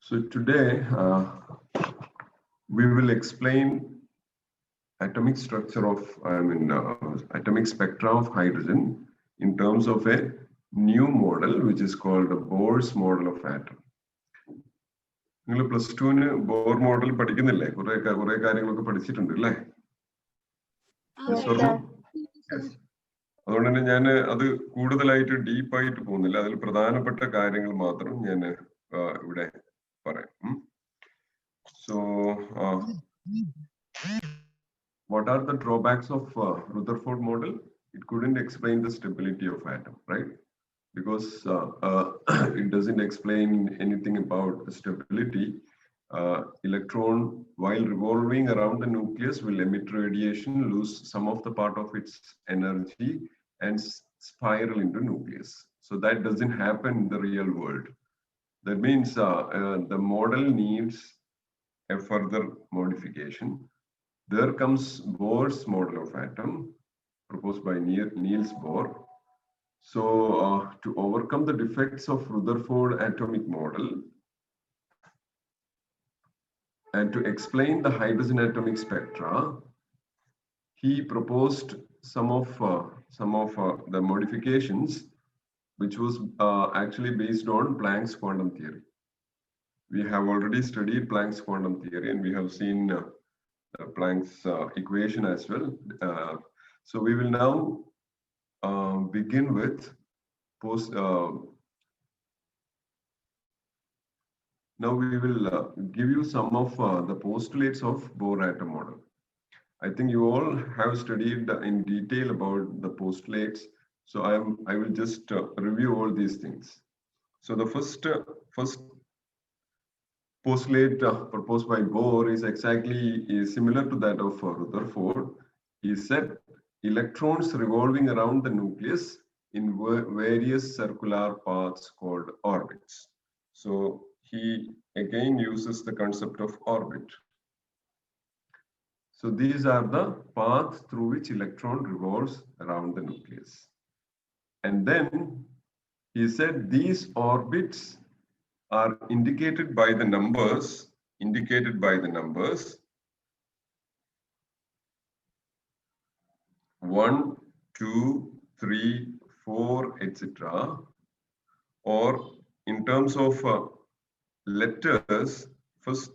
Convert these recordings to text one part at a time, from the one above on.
So today we will explain atomic structure of, atomic spectra of hydrogen in terms of a new model which is called the Bohr's model of atom. നിങ്ങൾ plus ടുവിന് Bohr model പഠിക്കുന്നില്ലേ? കുറെ കാര്യങ്ങളൊക്കെ പഠിച്ചിട്ടുണ്ടല്ലേ? അതുകൊണ്ട് തന്നെ ഞാൻ അത് കൂടുതലായിട്ട് ഡീപ്പായിട്ട് പോകുന്നില്ല. അതിൽ പ്രധാനപ്പെട്ട കാര്യങ്ങൾ മാത്രം ഞാൻ ഇവിടെ പറയാം. So what are the drawbacks of Rutherford model? It couldn't explain the stability of atom, right? Because it doesn't explain anything about the stability. Electron, while revolving around the nucleus, will emit radiation, lose some of the part of its energy, and spiral into nucleus. So that doesn't happen in the real world. That means the model needs a further modification. There comes Bohr's model of atom, proposed by Niels Bohr. So to overcome the defects of Rutherford atomic model and to explain the hydrogen atomic spectra, he proposed some of the modifications, which was actually based on Planck's quantum theory. We have already studied Planck's quantum theory and we have seen Planck's equation as well. So we will now begin with now we will give you some of the postulates of Bohr atom model. I think you all have studied in detail about the postulates. So I will just review all these things. So the first postulate proposed by Bohr is similar to that of Rutherford. He said electrons revolving around the nucleus in various circular paths called orbits. So he again uses the concept of orbit. So these are the paths through which electron revolves around the nucleus. And then he said these orbits are indicated by the numbers 1, 2, 3, 4, etc. Or in terms of letters, first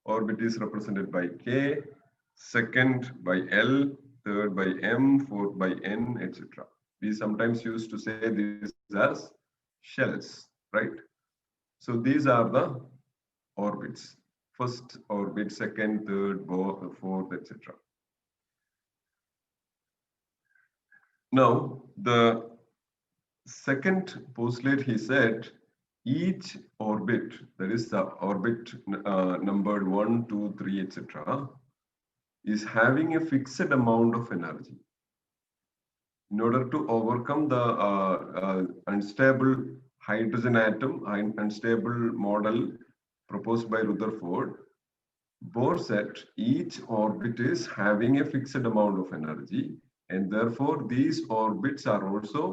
orbit is represented by K, second by L, third by M, fourth by N, etc. We sometimes used to say these as shells, right? So these are the orbits. First orbit, second, third, fourth, etc. Now, the second postulate, he said, each orbit, that is the orbit numbered 1, 2, 3, etc., is having a fixed amount of energy. In order to overcome the unstable hydrogen atom, unstable model proposed by Rutherford, Bohr said each orbit is having a fixed amount of energy, and therefore these orbits are also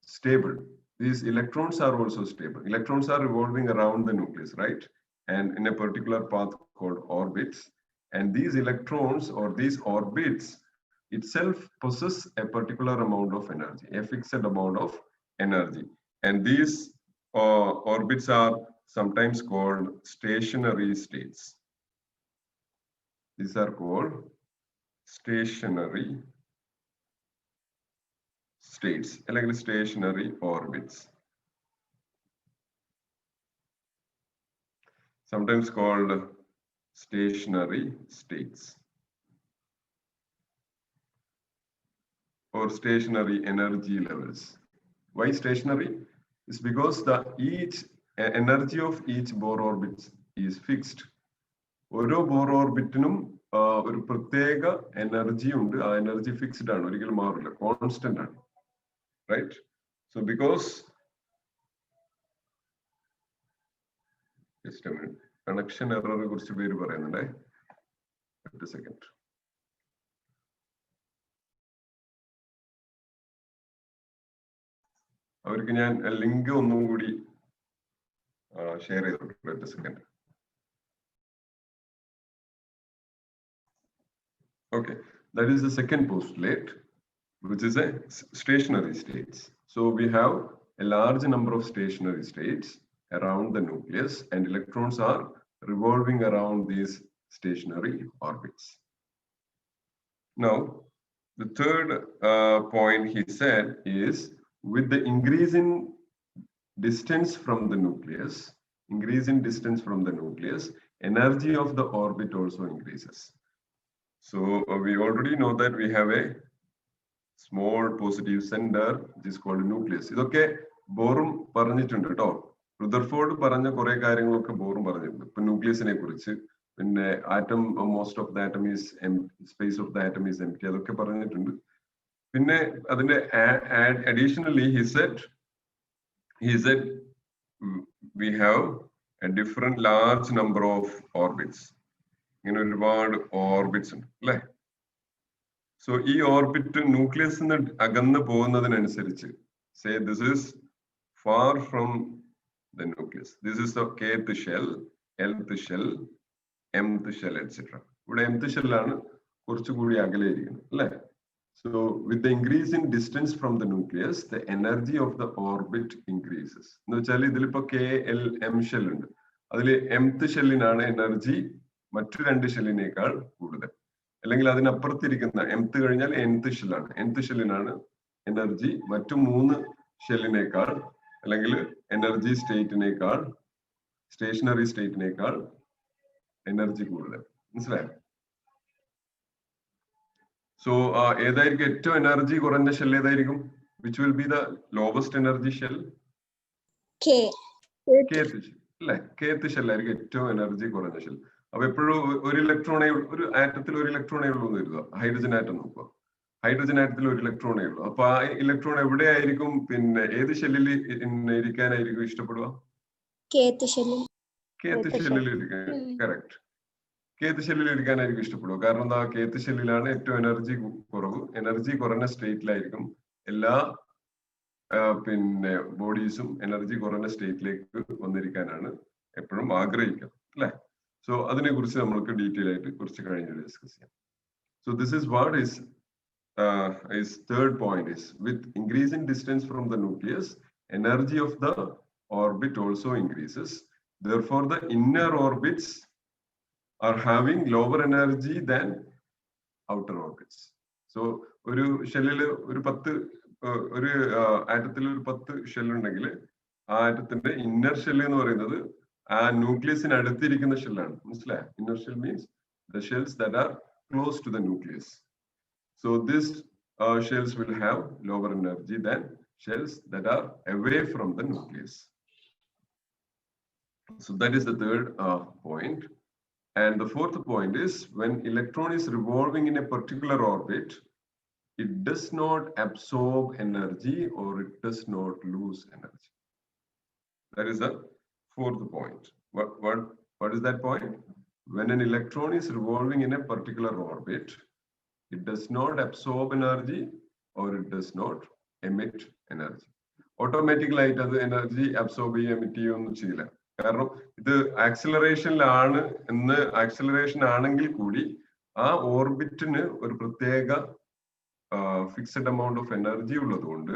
stable. These electrons are also stable. Electrons are revolving around the nucleus, right? And in a particular path called orbits. And these electrons or these orbits itself possess a particular amount of energy, a fixed amount of energy. And these orbits are sometimes called stationary states. These are called stationary states, like stationary orbits. Sometimes called stationary states or stationary energy levels. Why stationary? It's because the energy of each Bohr orbit is fixed. ഓരോ Bohr ഓർബിറ്റിനും ഒരു പ്രത്യേക energy ഉണ്ട്. ആ energy fixed ആണ്, ഒരിക്കലും മാറില്ല, constant ആണ്, right? So because just a minute, connection എററെ കുറിച്ച് പേര് പറയുന്നുണ്ടേ, ഒരു സെക്കൻഡ്. അവർക്ക് ഞാൻ ലിങ്ക് ഒന്നും കൂടി share it. Wait a second. Okay, that is the second postulate, which is a stationary states. So we have a large number of stationary states around the nucleus, and electrons are revolving around these stationary orbits. Now, the third point he said is, with the increase in distance from the nucleus, energy of the orbit also increases. So we already know that we have a small positive center, which is called nucleus. ഇതൊക്കെ ബോറും പറഞ്ഞിട്ടുണ്ട് കേട്ടോ. Rutherford പറഞ്ഞ കുറെ കാര്യങ്ങളൊക്കെ ബോറും പറഞ്ഞിട്ടുണ്ട്. ഇപ്പൊ ന്യൂക്ലിയസിനെ കുറിച്ച്, പിന്നെ atom, most of the atom is space of the atom is empty, അതൊക്കെ പറഞ്ഞിട്ടുണ്ട്. പിന്നെ അതിന്റെ additionally he said we have a different large number of orbits. ഇങ്ങനെ ഒരുപാട് ഓർബിറ്റ്സ് ഉണ്ട് അല്ലെ. സോ ഈ ഓർബിറ്റ് ന്യൂക്ലിയസിന് അകന്ന് പോകുന്നതിനനുസരിച്ച്, say this is far from the nucleus, this is the kth shell, lth shell, mth shell, etc. ഇവിടെ mth shell ആണ് കുറച്ചുകൂടി അകലെ ഇരിക്കുന്നത് അല്ലെ. So with the increase in distance from the nucleus, the energy of the orbit increases. എന്ന് വെച്ചാൽ ഇതിലിപ്പോ k, l, m shell ഉണ്ട്. അതിൽ mth ഷെല്ലിനാണ് എനർജി മറ്റു രണ്ട് ഷെല്ലിനേക്കാൾ കൂടുതൽ. അല്ലെങ്കിൽ അതിനപ്പുറത്തിരിക്കുന്ന mth കഴിഞ്ഞാൽ nth ഷെല്ലാണ്. nth ഷെല്ലിനാണ് എനർജി മറ്റു മൂന്ന് ഷെല്ലിനേക്കാൾ, അല്ലെങ്കിൽ എനർജി സ്റ്റേറ്റിനേക്കാൾ, സ്റ്റേഷനറി സ്റ്റേറ്റിനേക്കാൾ എനർജി കൂടുതൽ. മനസ്സിലായോ? സോ ഏതായിരിക്കും ഏറ്റവും എനർജി കുറഞ്ഞ ഷെൽ? ഏതായിരിക്കും? Which will be the lowest energy shell? kth shell അല്ലെ. kth ഷെൽ ആയിരിക്കും ഏറ്റവും എനർജി കുറഞ്ഞ ഷെൽ. അപ്പൊ എപ്പോഴും ഒരു ഇലക്ട്രോണേ, ഒരു ആറ്റത്തിൽ ഒരു ഇലക്ട്രോണേ ഉള്ളൂ എന്ന് കരുതുക. ഹൈഡ്രജൻ ആറ്റം നോക്കുക, ഹൈഡ്രജൻ ആറ്റത്തിൽ ഒരു ഇലക്ട്രോണേ ഉള്ളൂ. അപ്പൊ ആ ഇലക്ട്രോൺ എവിടെയായിരിക്കും, പിന്നെ ഏത് ഷെല്ലിൽ ഇരിക്കാനായിരിക്കും ഇഷ്ടപ്പെടുക? kth ഷെല്ലിൽ ഇരിക്കാൻ. കറക്റ്റ്, kth ഷെല്ലിൽ ഇരിക്കാനായിരിക്കും ഇഷ്ടപ്പെടുക. കാരണം എന്താ? kth ഷെല്ലിലാണ് ഏറ്റവും എനർജി കുറവ്. എനർജി കുറഞ്ഞ സ്റ്റേറ്റിലായിരിക്കും എല്ലാ പിന്നെ ബോഡീസും എനർജി കുറഞ്ഞ സ്റ്റേറ്റിലേക്ക് വന്നിരിക്കാനാണ് എപ്പോഴും ആഗ്രഹിക്കുക അല്ലെ. സോ അതിനെ കുറിച്ച് നമ്മൾക്ക് ഡീറ്റെയിൽ ആയിട്ട് കുറച്ച് കഴിഞ്ഞ് ഡിസ്കസ് ചെയ്യാം. So this is what is third point is, with increasing distance from the nucleus, energy of the orbit also increases. Therefore, the inner orbits are having lower energy than outer orbits. So ഒരു ഷെല്ലില് ഒരു 10 ഒരു ആറ്റത്തിൽ ഒരു 10 shell ഉണ്ടെങ്കിൽ ആ ആറ്റത്തിന്റെ inner shell എന്ന് പറയുന്നത് ആ ന്യൂക്ലിയസിന് അടുത്തിരിക്കുന്ന ഷെല്ലാണ്. മനസ്സിലായോ? Inner shell means the shells that are close to the nucleus. So these shells will have lower energy than shells that are away from the nucleus. So that is the third point. And the fourth point is, when electron is revolving in a particular orbit, it does not absorb energy or it does not lose energy. That is the fourth point. What is that point? When an electron is revolving in a particular orbit, it does not absorb energy or it does not emit energy. Automatically അത് energy absorb ചെയ്യുക, emit ചെയ്യുകയൊന്നും ചെയ്യില്ല. കാരണം ഇത് ആക്സിലറേഷനിലാണ്. Acceleration ആണെങ്കിൽ കൂടി ആ ഓർബിറ്റിന് ഒരു പ്രത്യേക ഫിക്സഡ് amount of energy ഉള്ളതുകൊണ്ട്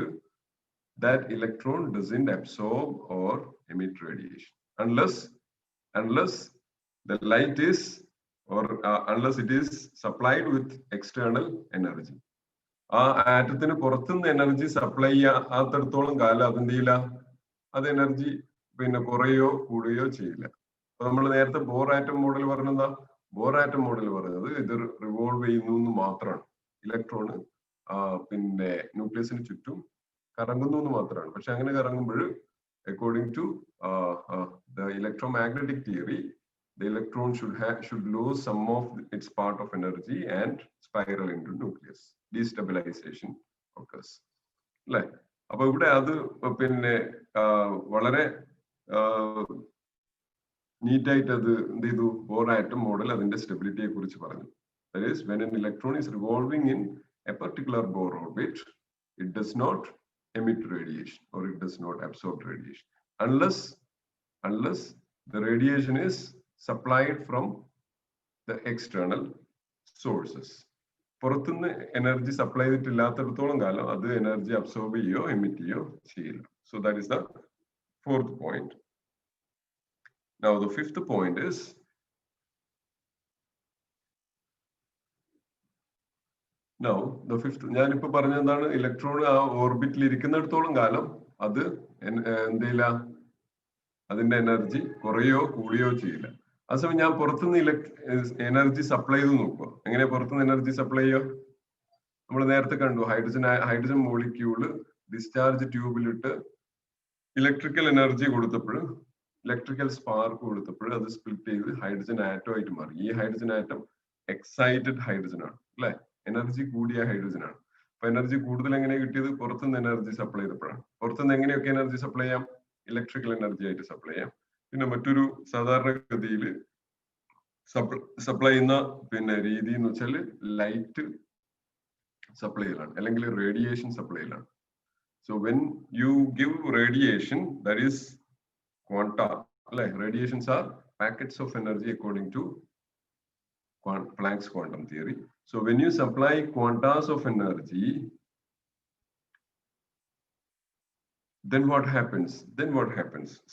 that electron doesn't absorb or emit radiation unless the light is or unless it is supplied with external energy. ആ ആറ്റത്തിന് പുറത്തുനിന്ന് എനർജി സപ്ലൈ ചെയ്യാത്തടത്തോളം കാലം അതെന്ത് ചെയ്യില്ല, അത് എനർജി പിന്നെ കുറയോ കൂടുകയോ ചെയ്യില്ല. അപ്പൊ നമ്മൾ നേരത്തെ ബോർ ആറ്റം മോഡൽ പറഞ്ഞെന്താ? ബോർ ആറ്റം മോഡൽ പറഞ്ഞത് ഇത് റിവോൾവ് ചെയ്യുന്നു എന്ന് മാത്രമാണ്. ഇലക്ട്രോണ് പിന്നെ ന്യൂക്ലിയസിന് ചുറ്റും കറങ്ങുന്നു എന്ന് മാത്രമാണ്. പക്ഷെ അങ്ങനെ കറങ്ങുമ്പോൾ according to the electromagnetic theory, the electron should lose some of its part of energy and spiral into nucleus. Destabilization occurs. അല്ലെ? അപ്പൊ ഇവിടെ അത് പിന്നെ വളരെ നീറ്റായിട്ട് അത് എന്ത് ചെയ്തു? ബോർ ആറ്റം മോഡൽ അതിന്റെ സ്റ്റെബിലിറ്റിയെ കുറിച്ച് പറഞ്ഞു. That is, when an electron is revolving in a particular Bohr orbit, it does not emit radiation or it does not absorb radiation unless the radiation is supplied from the external sources. പുറത്തുനിന്ന് energy supply ചെയ്തിട്ടില്ലാത്തടത്തോളം കാലം അത് energy absorb ചെയ്യോ emit ചെയ്യോ ചെയ്യില്ല. So that is the fourth point. Now the fifth point is ഞാനിപ്പോ പറഞ്ഞ എന്താണ്, electron ആ ഓർബിറ്റിൽ ഇരിക്കുന്നിടത്തോളം കാലം അത് എന്തില്ല, അതിന്റെ എനർജി കുറയോ കൂടിയോ ചെയ്യില്ല. അതേസമയം ഞാൻ പുറത്തുനിന്ന് എനർജി സപ്ലൈ ചെയ്ത് നോക്കുക. എങ്ങനെയാ പുറത്തുനിന്ന് എനർജി സപ്ലൈ ചെയ്യുക? നമ്മൾ നേരത്തെ കണ്ടു, ഹൈഡ്രജൻ മോളിക്യൂള് ഡിസ്ചാർജ് ട്യൂബിലിട്ട് ഇലക്ട്രിക്കൽ എനർജി കൊടുത്തപ്പോൾ, ഇലക്ട്രിക്കൽ സ്പാർക്ക് കൊടുത്തപ്പോൾ അത് സ്പ്ലിറ്റ് ചെയ്ത് ഹൈഡ്രജൻ ആറ്റം ആയിട്ട് മാറി. ഈ ഹൈഡ്രജൻ ആറ്റം എക്സൈറ്റഡ് ഹൈഡ്രജൻ ആണ് അല്ലെ, എനർജി കൂടിയ ഹൈഡ്രജൻ ആണ്. അപ്പൊ എനർജി കൂടുതൽ എങ്ങനെ കിട്ടിയത്? പുറത്തുനിന്ന് എനർജി സപ്ലൈ ചെയ്തപ്പോഴാണ്. പുറത്തുനിന്ന് എങ്ങനെയൊക്കെ എനർജി സപ്ലൈ ചെയ്യാം? ഇലക്ട്രിക്കൽ എനർജി ആയിട്ട് സപ്ലൈ ചെയ്യാം. പിന്നെ മറ്റൊരു സാധാരണഗതിയിൽ സപ്ലൈ ചെയ്യുന്ന രീതി എന്ന് വെച്ചാൽ ലൈറ്റ് സപ്ലൈ ചെയ്യലാണ്, അല്ലെങ്കിൽ റേഡിയേഷൻ സപ്ലൈ ചെയ്യലാണ്. So when you give radiation, that is quanta, like radiations are packets of energy according to Planck's quantum theory. So when you supply quantas of energy, then what happens?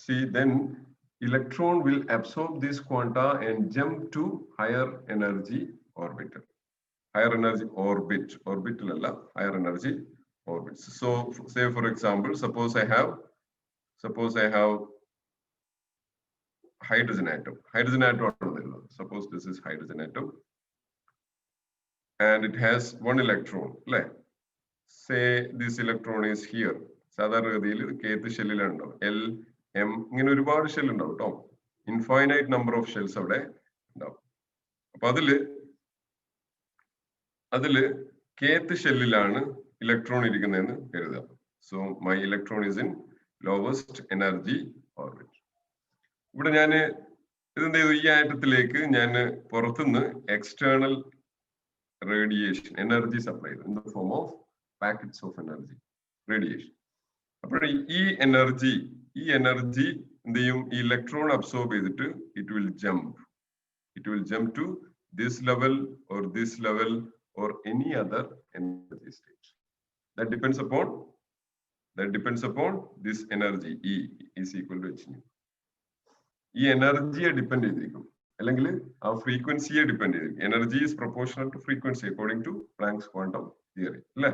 See, then electron will absorb this quanta and jump to higher energy orbit. Higher energy orbit, higher energy orbits. So say for example, suppose I have hydrogen atom. Suppose this is hydrogen atom and it has one electron. Say this electron is here. സാധാരണഗതിയിൽ kth ഷെല്ലിലുണ്ടോ, L, M, ഇങ്ങനെ ഒരുപാട് shell ഉണ്ടാവും കേട്ടോ. Infinite number of shells അവിടെ ഉണ്ടാവും. അപ്പൊ അതില് kth ഷെല്ലിലാണ് electron ഇരിക്കുന്നതെന്ന് കരുതുക. So my electron is in lowest energy orbit. ഇവിടെ ഞാൻ ഇതെന്ത് ചെയ്തു, ഈ ആറ്റത്തിലേക്ക് ഞാൻ പുറത്തുനിന്ന് എക്സ്റ്റേണൽ റേഡിയേഷൻ എനർജി സപ്ലൈ ചെയ്തു in the form of packets of energy radiation. അപ്പോൾ ഈ എനർജി എന്ത് ചെയ്യും, ഈ ഇലക്ട്രോൺ അബ്സോർബ് ചെയ്തിട്ട് it will jump to this level or this level or any other energy state. That depends upon this energy. E is equal to h nu. ഈ എനർജിയെ depend ചെയ്തിരിക്കും, അല്ലെങ്കിൽ ആ ഫ്രീക്വൻസിയെ ഡിപ്പെൻഡ് ചെയ്തിരിക്കും. Energy is proportional to frequency according to Planck's quantum theory അല്ലെ.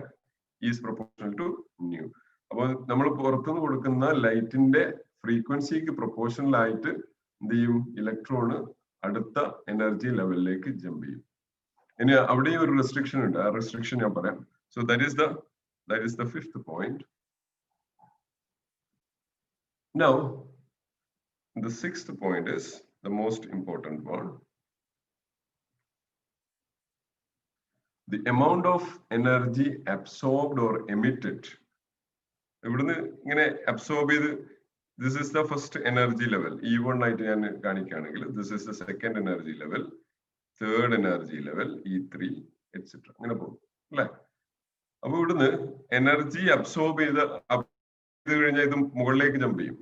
Is proportional to nu. അപ്പോൾ നമ്മൾ പുറത്തുനിന്ന് കൊടുക്കുന്ന ലൈറ്റിന്റെ ഫ്രീക്വൻസിക്ക് പ്രൊപ്പോർഷണൽ ആയിട്ട് എന്ത് ചെയ്യും, ഇലക്ട്രോണ് അടുത്ത എനർജി ലെവലിലേക്ക് ജമ്പ് ചെയ്യും. ഇനി അവിടെ ഒരു റെസ്ട്രിക്ഷൻ ഉണ്ട്, ആ റെസ്ട്രിക്ഷൻ ഞാൻ പറയാം. So that is the fifth point. Now the sixth point is the most important one. The amount of energy absorbed or emitted. ഇവിടുന്ന് ഇങ്ങനെ അബ്സോർബ് ചെയ്ത്, this is the first energy level. E1 ആയിട്ട് ഞാൻ കാണിക്കുകയാണെങ്കിൽ this is the second energy level, third energy level, E3, etc. അങ്ങനെ പോകും അല്ലെ. അപ്പൊ ഇവിടുന്ന് എനർജി അബ്സോർബ് ചെയ്ത് കഴിഞ്ഞാൽ ഇത് മുകളിലേക്ക് ജമ്പ് ചെയ്യും.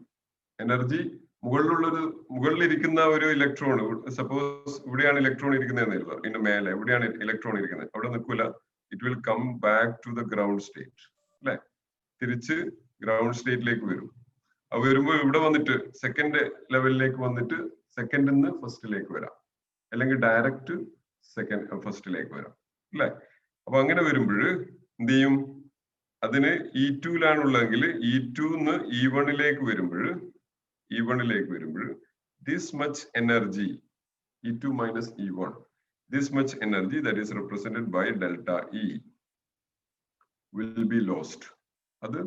എനർജി മുകളിലിരിക്കുന്ന ഒരു ഇലക്ട്രോൺ, സപ്പോസ് ഇവിടെയാണ് ഇലക്ട്രോൺ ഇരിക്കുന്നതെന്ന് കരുതുക, ഇതിന്റെ മേലെ എവിടെയാണ് ഇലക്ട്രോൺ ഇരിക്കുന്നത്, അവിടെ നിൽക്കൂല. It will come back to the ground state അല്ലെ. തിരിച്ച് ഗ്രൗണ്ട് സ്റ്റേറ്റിലേക്ക് വരും. അത് വരുമ്പോൾ ഇവിടെ വന്നിട്ട് സെക്കൻഡ് ലെവലിലേക്ക് വന്നിട്ട് സെക്കൻഡിൽ നിന്ന് ഫസ്റ്റിലേക്ക് വരാം, അല്ലെങ്കിൽ ഡയറക്റ്റ് ഫസ്റ്റിലേക്ക് വരാം അല്ലെ. അപ്പൊ അങ്ങനെ വരുമ്പോൾ എന്ത് ചെയ്യും, അതിന് E2-ലാണുള്ളതെങ്കിൽ E2-ന്ന് E1-ലേക്ക് വരുമ്പോൾ this much energy, E2 minus E1, this much energy that is represented by delta E will be lost. അത്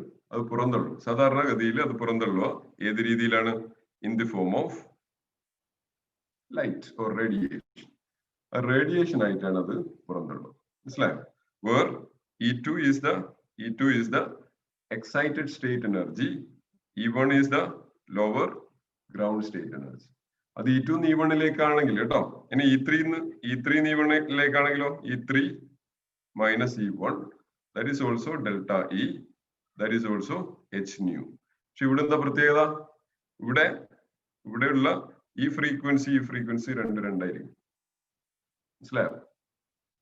പുറന്തള്ളും. സാധാരണഗതിയിൽ അത് പുറന്തള്ളുക ഏത് രീതിയിലാണ്? In the form of light or radiation. Radiation ആയിട്ടാണ് അത് പുറന്തള്ളുക. മനസ്സിലായോ? Where E2 is the excited state energy, E1 is the lower ground state energy. അത് E2 ന്ന് E1-ലേക്കാണെങ്കിൽ കേട്ടോ. ഇനി E3 ന്ന് E1-ലേക്കാണെങ്കിലോ E3 minus E1, that is also delta E, that is also h nu. പക്ഷെ ഇവിടെ എന്താ പ്രത്യേകത? ഇവിടെ ഇവിടെയുള്ള ഈ ഫ്രീക്വൻസി രണ്ടായിരിക്കും. മനസ്സിലായോ?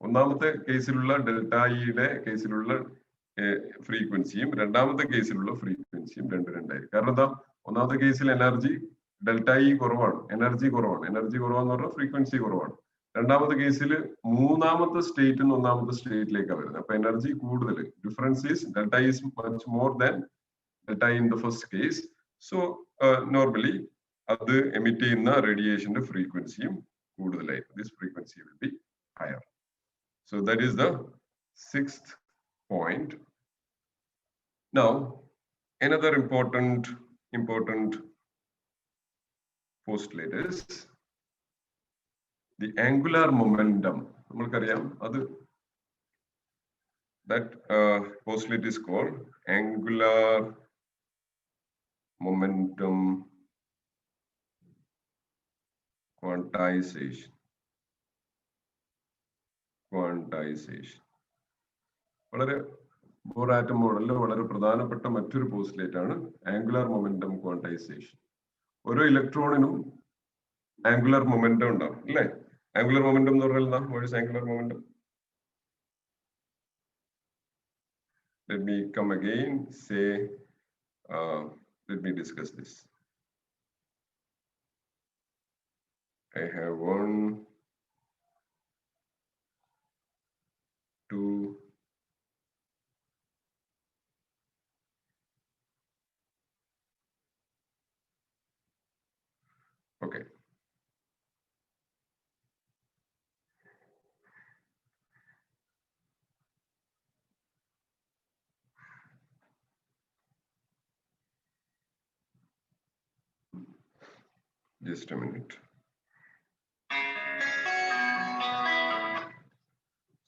ഒന്നാമത്തെ കേസിലുള്ള ഡെൽറ്റ ഇയുടെ കേസിലുള്ള ഫ്രീക്വൻസിയും രണ്ടാമത്തെ കേസിലുള്ള ഫ്രീക്വൻസിയും രണ്ടായിരിക്കും. കാരണം എന്താ? ഒന്നാമത്തെ കേസിൽ എനർജി ഡെൽറ്റ ഇ കുറവാണ്, എനർജി കുറവാന്ന് പറഞ്ഞാൽ ഫ്രീക്വൻസി കുറവാണ്. രണ്ടാമത്തെ കേസിൽ മൂന്നാമത്തെ സ്റ്റേറ്റിൽ നിന്ന് ഒന്നാമത്തെ സ്റ്റേറ്റിലേക്കാണ് വരുന്നത്. അപ്പൊ എനർജി കൂടുതൽ. Difference is delta is much more than delta in the first case. So normally അത് എമിറ്റ് ചെയ്യുന്ന റേഡിയേഷന്റെ ഫ്രീക്വൻസിയും കൂടുതലായിരിക്കും. This frequency will be higher. So that is the 6th point. Now, another important postulate is the angular momentum. That postulate is called angular momentum quantization. വളരെ bore atom മോഡലിൽ വളരെ പ്രധാനപ്പെട്ട മറ്റൊരു പോസ്റ്റുലേറ്റ് ആണ് ആംഗുലാർ മൊമെന്റം ക്വാണ്ടൈസേഷൻ. ഓരോ ഇലക്ട്രോണിനും angular momentum ഉണ്ടാവും അല്ലേ? Angular momentum എന്ന് പറഞ്ഞാൽ എന്താ? What is angular momentum? Let me come again, say, let me discuss this. I have 1, 2, okay. Just a minute.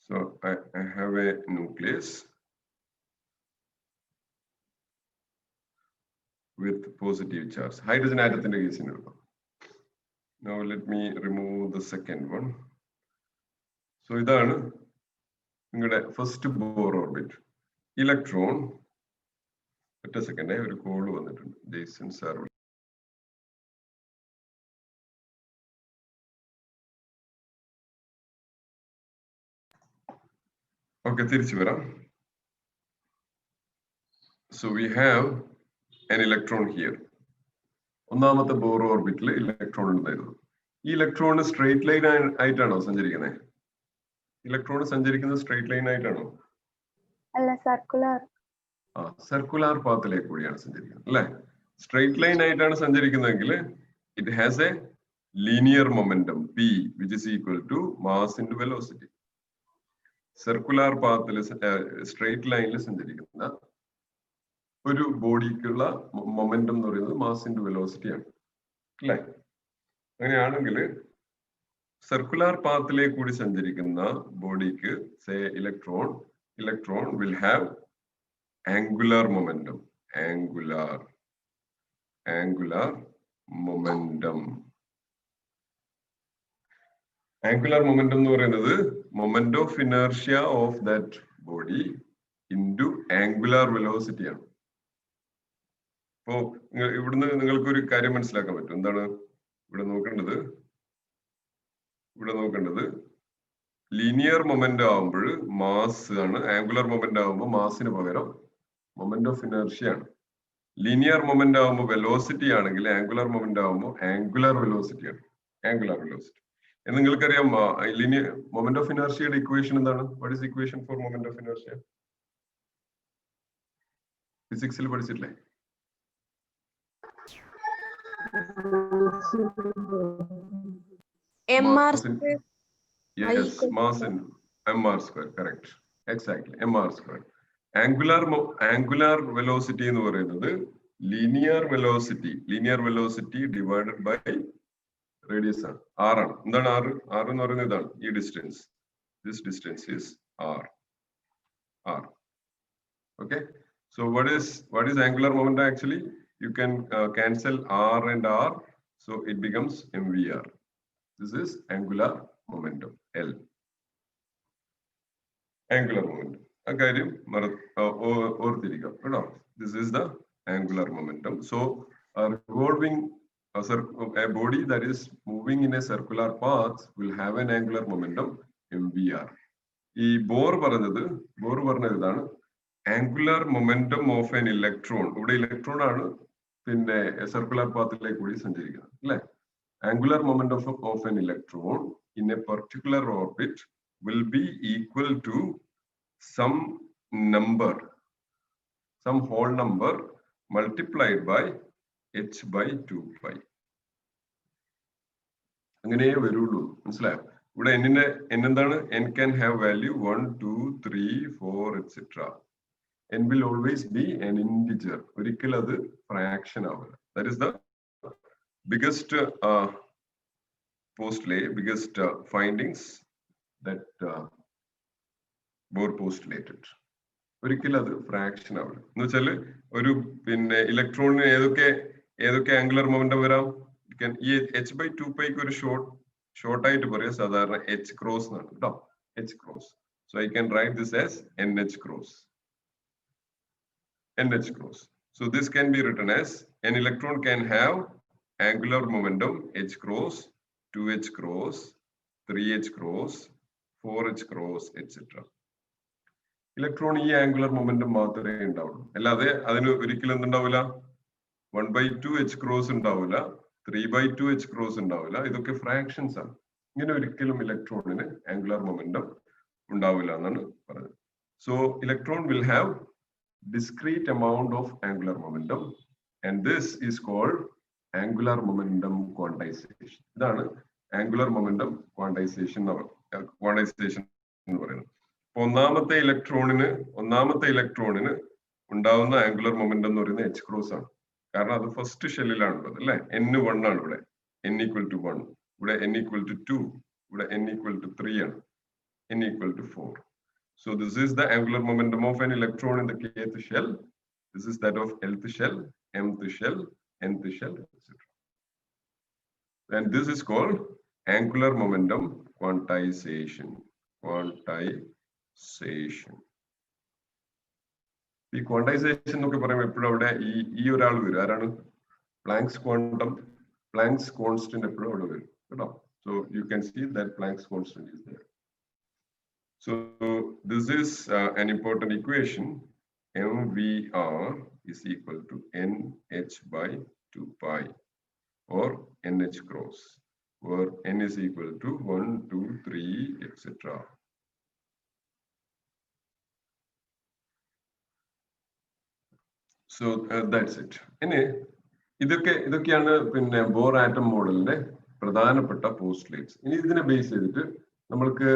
So I have a nucleus with positive charge. Hydrogen atom in the case. Now let me remove the second one. So ഇതാണ് നിങ്ങളുടെ first Bohr orbit. Electron, ഒറ്റ second, ഒരു call വന്നിട്ടുണ്ട്. Jason sir. Okay, തിരിച്ചു വരാം. So we have an electron here. ഒന്നാമത്തെ Bohr ഓർബിറ്റിൽ electron ഉണ്ടായിരുന്നു. ഈ ഇലക്ട്രോൺ സ്ട്രെയിറ്റ് ലൈൻ ആയിട്ടാണോ സഞ്ചരിക്കുന്നത്? ഇലക്ട്രോൺ സഞ്ചരിക്കുന്നത് സ്ട്രെയിറ്റ് ലൈൻ ആയിട്ടാണോ? അല്ല, സർക്കുലർ. സർക്കുലർ പാത്തിലേക്ക് കൂടിയാണ് സഞ്ചരിക്കുന്നത് അല്ലെ? സ്ട്രെയിറ്റ് ലൈൻ ആയിട്ടാണ് സഞ്ചരിക്കുന്നതെങ്കിൽ it has a linear momentum p which is equal to mass into velocity. Circular പാത്തിൽ സ്ട്രെയിറ്റ് ലൈനിൽ സഞ്ചരിക്കുന്ന ഒരു ബോഡിക്കുള്ള മൊമെന്റം എന്ന് പറയുന്നത് മാസ് ഇൻറ്റു വെലോസിറ്റി ആണ് അല്ലെ? അങ്ങനെയാണെങ്കിൽ സർക്കുലർ പാത്തിലേക്ക് കൂടി സഞ്ചരിക്കുന്ന ബോഡിക്ക് say electron will have angular momentum. Angular momentum എന്ന് പറയുന്നത് moment of inertia of that body into angular velocity ആണ്. അപ്പോ ഇവിടുന്ന് നിങ്ങൾക്ക് ഒരു കാര്യം മനസ്സിലാക്കാൻ പറ്റും. എന്താണ് ഇവിടെ നോക്കേണ്ടത്? ലീനിയർ മൊമെന്റ് ആവുമ്പോൾ മാസ് ആണ്. ആംഗുലർ മൊമെന്റ് ആവുമ്പോൾ മാസിന് പകരം മൊമെന്റ് ഓഫ് ഇനർഷ്യ ആണ്. ലീനിയർ മൊമെന്റ് ആവുമ്പോൾ വെലോസിറ്റി ആണെങ്കിൽ ആംഗുലർ മൊമെന്റ് ആവുമ്പോൾ ആംഗുലാർ വെലോസിറ്റി ആണ്. എന്ന് നിങ്ങൾക്കറിയാം. ലീനിയർ മൊമെന്റ് ഓഫ് ഇനർഷ്യയുടെ ഇക്വേഷൻ എന്താണ്? What is equation for moment of inertia? ഫിസിക്സിൽ പഠിച്ചിട്ടില്ലേ? mr². Yes, mass in mr². Correct. Exactly, mr². Angular velocity എന്ന് പറയുന്നത് linear velocity divided by radius ആണ്. r ആണ്. എന്താണ് r? r എന്ന് പറയുന്നത് ഇതാണ്, ഈ distance. This distance is r. Okay. So what is angular momentum actually? You can cancel r and r, so it becomes mvr. This is angular momentum, L. Angular momentum. This is the angular momentum. So a revolving a body that is moving in a circular path will have an angular momentum mvr. ഈ bore പറഞ്ഞത് ഇതാണ്, angular momentum of an electron. ഇവിടെ electron ആണ് പിന്നെ circular പാത്തിലേക്ക് കൂടി സഞ്ചരിക്കുന്നത് അല്ലെ. Angular momentum of an electron in A particular orbit will be equal to some number, some whole number multiplied by h by 2 pi. അങ്ങനെ വരുള്ളൂ, മനസ്സിലായോ? ഇവിടെ എന്താണ്? n can have value 1, 2, 3, 4 etc. n will always be an integer. ഒരിക്കലും അത് fraction ആവില്ല. That is the biggest biggest findings that Bohr postulated. ഒരിക്കലും അത് ഫ്രാക്ഷൻ ആവില്ല. എന്ന് വെച്ചാല് ഒരു പിന്നെ ഇലക്ട്രോണിന് ഏതൊക്കെ ആംഗുലർ മൊമെന്റം വരാം? ഈ h by 2 pi ഒരു ഷോർട്ട് ആയിട്ട് പറയാം, സാധാരണ h ക്രോസ് എന്നാണ് കേട്ടോ, h cross. So I can write this as nh cross. So this can be written as an electron can have angular momentum h cross, 2h cross, 3h cross, 4h cross etc. Electron ഈ angular momentum മാത്രമേ ഉണ്ടാവുള്ളൂ, അല്ലാതെ അതിന് ഒരിക്കലും എന്തുണ്ടാവില്ല? 1/2 h cross ഉണ്ടാവില്ല, 3/2 h cross ഉണ്ടാവില്ല. ഇതൊക്കെ fractions ആണ്. ഇങ്ങനെ ഒരിക്കലും ഇലക്ട്രോണിന് ആംഗുലർ മൊമെന്റം ഉണ്ടാവില്ല എന്നാണ് പറഞ്ഞത്. So electron will have discrete amount of angular momentum and this is called angular momentum quantization. ഇതാണ് ആംഗുലർ മൊമെന്റം ക്വാണ്ടൈസേഷൻ എന്ന് പറയുന്നത്. ഒന്നാമത്തെ ഇലക്ട്രോണിന് ഉണ്ടാവുന്ന ആംഗുലർ മൊമെന്റം എന്ന് പറയുന്നത് h ക്രോസ് ആണ്. കാരണം അത് ഫസ്റ്റ് ഷെല്ലിലാണുള്ളത് അല്ലെ. n1 ആണ് ഇവിടെ, n = 1, ഇവിടെ n = 2, ഇവിടെ n = 3 ആണ്, n = 4. So this is the angular momentum of an electron in the kth shell. This is that of lth shell, mth shell, nth shell, etc. And this is called angular momentum quantization. ഈ quantisation എന്നൊക്കെ പറയുമ്പോൾ എപ്പോഴും അവിടെ ഈ ഒരാൾ വരും. ആരാണ്? Planck's constant എപ്പോഴും അവിടെ വരും കേട്ടോ. So you can see that Planck's constant is there. So this is an important equation. MVR is equal to NH by 2 pi or NH cross, where N is equal to 1, 2, 3, etc. So that's it. ഇതൊക്കെയാണ് പിന്നെ bore atom മോഡലിന്റെ പ്രധാനപ്പെട്ട postulates. ഇനി ഇതിനെ base ചെയ്തിട്ട് നമ്മൾക്ക്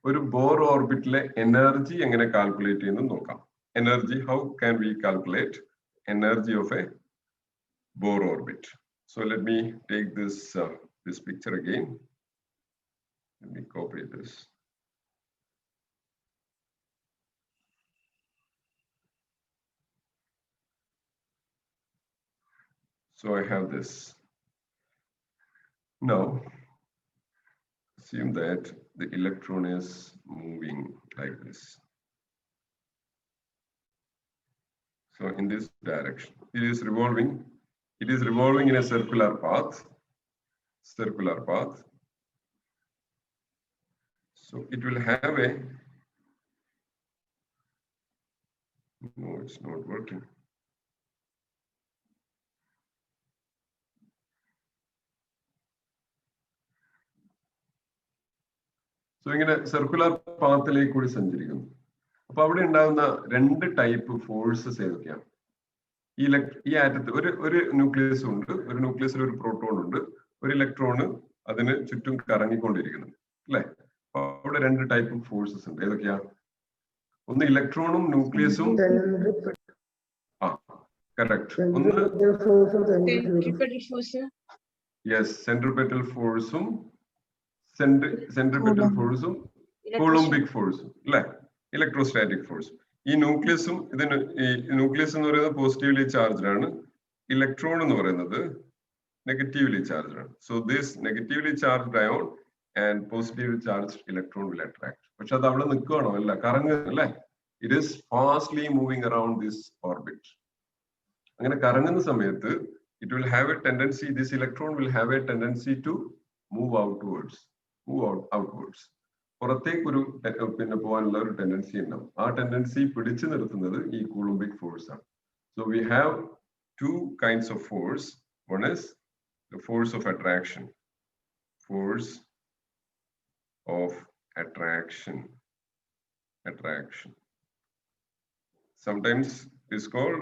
ഒരു Bohr ഓർബിറ്റിലെ എനർജി എങ്ങനെ കാൽക്കുലേറ്റ് ചെയ്യുന്നത് നോക്കാം. Energy, how can we calculate energy of a Bohr orbit? So let me take this picture again. Let me copy this. So I have this. Now assume that the electron is moving like this. So in this direction, it is revolving in a circular path. So it will have a, no, it's not working. So ഇങ്ങനെ circular പാത്തിലേക്ക് കൂടി സഞ്ചരിക്കുന്നു. അപ്പൊ അവിടെ ഉണ്ടാകുന്ന രണ്ട് type forces ഏതൊക്കെയാണ്? ഈ ആറ്റത്ത് ഒരു ന്യൂക്ലിയസ് ഉണ്ട്, ഒരു ന്യൂക്ലിയസിൽ ഒരു പ്രോട്ടോൺ ഉണ്ട്, ഒരു ഇലക്ട്രോണ് അതിന് ചുറ്റും കറങ്ങിക്കൊണ്ടിരിക്കുന്നു അല്ലെ. അപ്പൊ അവിടെ രണ്ട് ടൈപ്പ് ഫോഴ്സസ് ഉണ്ട്. ഏതൊക്കെയാ? ഒന്ന് ഇലക്ട്രോണും ന്യൂക്ലിയസും. കറക്റ്റ്. ഒന്ന് സെൻട്രിപെറ്റൽ ഫോഴ്സും കൊളംബിക് ഫോഴ്സും അല്ലെ, ഇലക്ട്രോസ്റ്റാറ്റിക് ഫോഴ്സ്. ഈ ന്യൂക്ലിയസ് എന്ന് പറയുന്നത് പോസിറ്റീവ്ലി ചാർജ്ഡ് ആണ്, ഇലക്ട്രോൺ എന്ന് പറയുന്നത് നെഗറ്റീവ്ലി ചാർജ്ഡ് ആണ്. So this negatively charged ion and positively charged electron will attract. പക്ഷെ അത് അവിടെ നിൽക്കുകയാണോ? അല്ല, കറങ്ങുക അല്ലെ. It is fastly moving around this orbit. അങ്ങനെ കറങ്ങുന്ന സമയത്ത് it will have a tendency, this electron will have a tendency to move outwards. പുറത്തേക്ക് ഒരു പിന്നെ പോകാനുള്ള ഒരു ടെൻഡൻസി ഉണ്ടാവും. ആ ടെൻഡൻസി പിടിച്ചു നിർത്തുന്നത് ഈ കൂളംബിക് ഫോഴ്സ് ആണ്. So we have two kinds of force. One is the force of attraction. Force of attraction. Sometimes it's called,